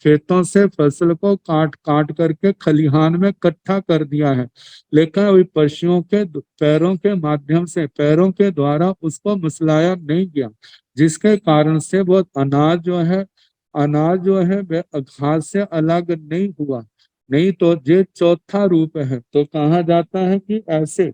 खेतों से फसल को काट काट करके खलिहान में इकट्ठा कर दिया है, लेकिन अभी पशुओं के पैरों के माध्यम से, पैरों के द्वारा उसको मसलाया नहीं गया, जिसके कारण से वो अनाज जो है वह घास से अलग नहीं हुआ। नहीं तो ये चौथा रूप है। तो कहा जाता है कि ऐसे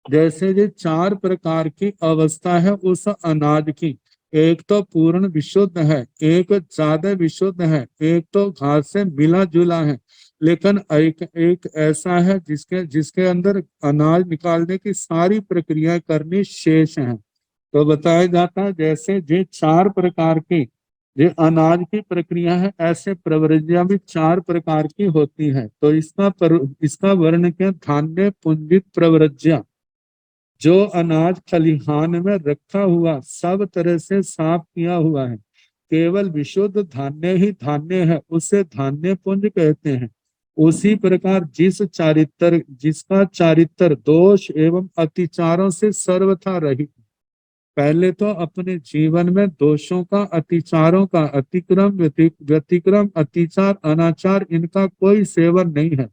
जैसे ये चार प्रकार की अवस्था है उस अनाज की, एक तो पूर्ण विशुद्ध है, एक ज्यादा विशुद्ध है, एक तो घास से मिला जुला है, लेकिन एक ऐसा है जिसके जिसके अंदर अनाज निकालने की सारी प्रक्रिया करनी शेष है। तो बताया जाता है जैसे ये चार प्रकार की ये अनाज की प्रक्रिया है, ऐसे प्रवृत्तियां भी चार प्रकार की होती है। तो इसका वर्ण क्या, धान्य पुंजित प्रवृत्तियां। जो अनाज खलिहान में रखा हुआ सब तरह से साफ किया हुआ है, केवल विशुद्ध धान्य ही धान्य है, उसे धान्य पुंज कहते हैं। उसी प्रकार जिसका चारित्र दोष एवं अतिचारों से सर्वथा रहित, पहले तो अपने जीवन में दोषों का, अतिचारों का, व्यतिक्रम, अतिचार, अनाचार, इनका कोई सेवन नहीं है।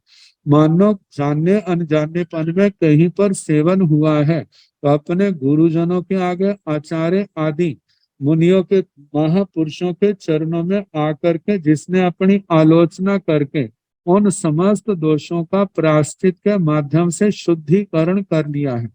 मानो जाने अनजानेपन में कहीं पर सेवन हुआ है तो अपने गुरुजनों के आगे, आचार्य आदि मुनियों के, महापुरुषों के चरणों में आकर के जिसने अपनी आलोचना करके उन समस्त दोषों का प्रायश्चित के माध्यम से शुद्धिकरण कर लिया है,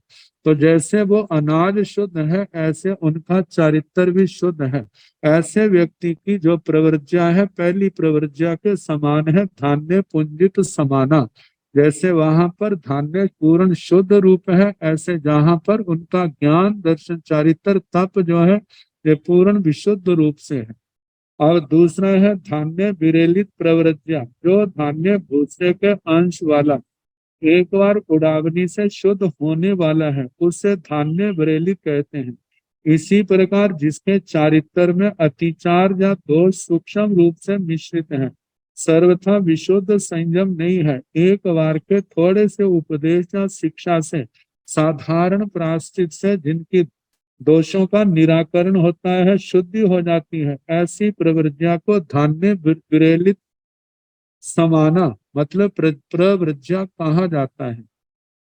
तो जैसे वो अनाज शुद्ध है ऐसे उनका चारित्र भी शुद्ध है। ऐसे व्यक्ति की जो प्रवृत्तियां है, पहली प्रवृत्तियां के समान है धान्य पुंजित समाना। जैसे वहां पर धान्य पूर्ण शुद्ध रूप है, ऐसे जहां पर उनका ज्ञान, दर्शन, चारित्र, तप जो है ये पूर्ण विशुद्ध रूप से है। और दूसरा है धान्य विरेलित प्रवृत्तियां, जो धान्य भूसे के अंश वाला, एक बार उड़ावनी से शुद्ध होने वाला है, उसे धान्य बरेली कहते हैं। इसी प्रकार जिसके चारित्र में अतिचार या दोष सूक्ष्म रूप से मिश्रित है, सर्वथा विशुद्ध संयम नहीं है, एक बार के थोड़े से उपदेश या शिक्षा से, साधारण प्रायश्चित से जिनकी दोषों का निराकरण होता है, शुद्धि हो जाती है, ऐसी प्रवृत्तियां को धान्य विरेलित समाना मतलब प्रवृज्या कहा जाता है।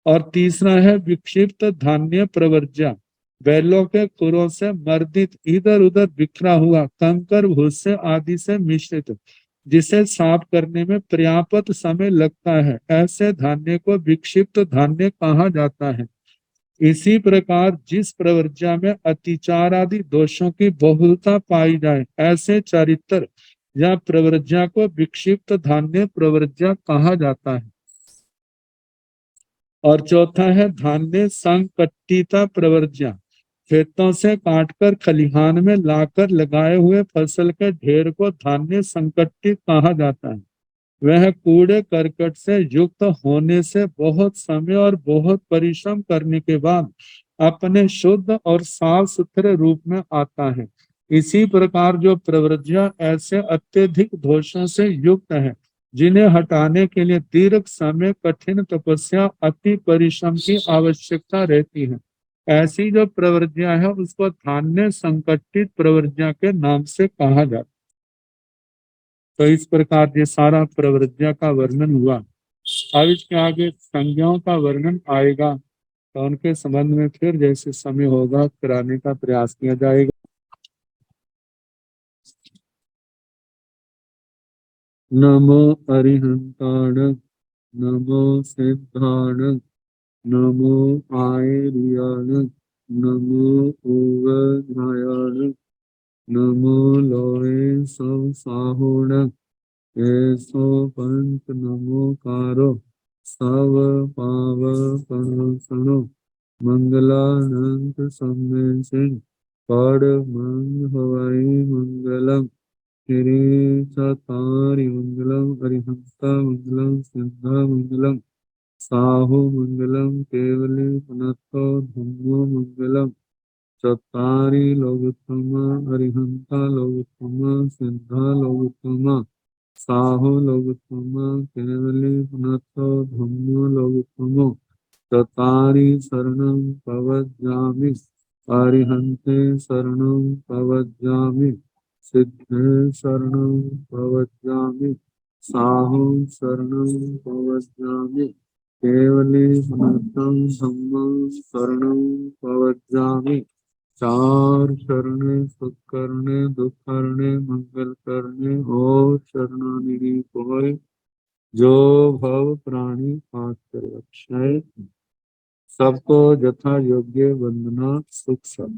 और तीसरा है विक्षिप्त धान्य प्रवृज्या, बैलों के खुरों से मर्दित, इधर उधर बिखरा हुआ, कंकर, भूसे आदि से मिश्रित, जिसे साफ करने में पर्याप्त समय लगता है, ऐसे धान्य को विक्षिप्त धान्य कहा जाता है। इसी प्रकार जिस प्रवृत्तिया में अतिचार आदि दोषों की बहुलता पाई जाए, ऐसे चरित्र या प्रवृत्तिया को विक्षिप्त धान्य प्रवृत्तिया कहा जाता है। और चौथा है धान्य संकटिता प्रवृत्तिया, खेतों से काटकर खलिहान में लाकर लगाए हुए फसल के ढेर को धान्य संकटित कहा जाता है। वह कूड़े करकट से युक्त होने से बहुत समय और बहुत परिश्रम करने के बाद अपने शुद्ध और साफ सुथरे रूप में आता है। इसी प्रकार जो प्रवृत्तियां ऐसे अत्यधिक दोषों से युक्त है, जिन्हें हटाने के लिए दीर्घ समय, कठिन तपस्या, अति परिश्रम की आवश्यकता रहती है, ऐसी जो प्रवृत्तियां है उसको धान्य संकटित प्रवृत्तियां के नाम से कहा जाता है। तो इस प्रकार ये सारा प्रवृत्तियों का वर्णन हुआ। अब इसके आगे संज्ञाओं का वर्णन आएगा, तो उनके संबंध में फिर जैसे समय होगा कराने का प्रयास किया जाएगा। नमो अरिहंताण, नमो सिद्धाण, नमो आयर्याण, नमो ओवधायाण, नमो लोए सब साहुण, ऐसो पंच नमोकारो, सव पाव पणसणो, मंगलानंत सम्मेशन, पड़ मंग हवाई मंगलम, श्री चतारि मंगलम, अरिहंता मंगलम, सिद्धा मंगलम, साहु मंगलम, केवली पुनतो धम्मो मंगलम, चत्तारि लोकोत्तमा, अरिहंता लोकोत्तमा, सिद्धा लोकोत्तमा, साहु लोकोत्तमा, केवली पुनतो धम्मो लोकोत्तमो, चत्तारि शरणं प्रवज्जामि, अरिहन्ते शरणं प्रवज्जामि, सिद्धे शरणं प्रवज्जामि, साहु शरणं प्रवज्जामि, केवली पुनतं धम्मं शरणं प्रवज्जामि, चार शरणे सुख करने दुख करने मंगल करने और शरणानिधि कोय, जो भव प्राणी आश्रय, सबको यथा योग्य वंदना सुख सब।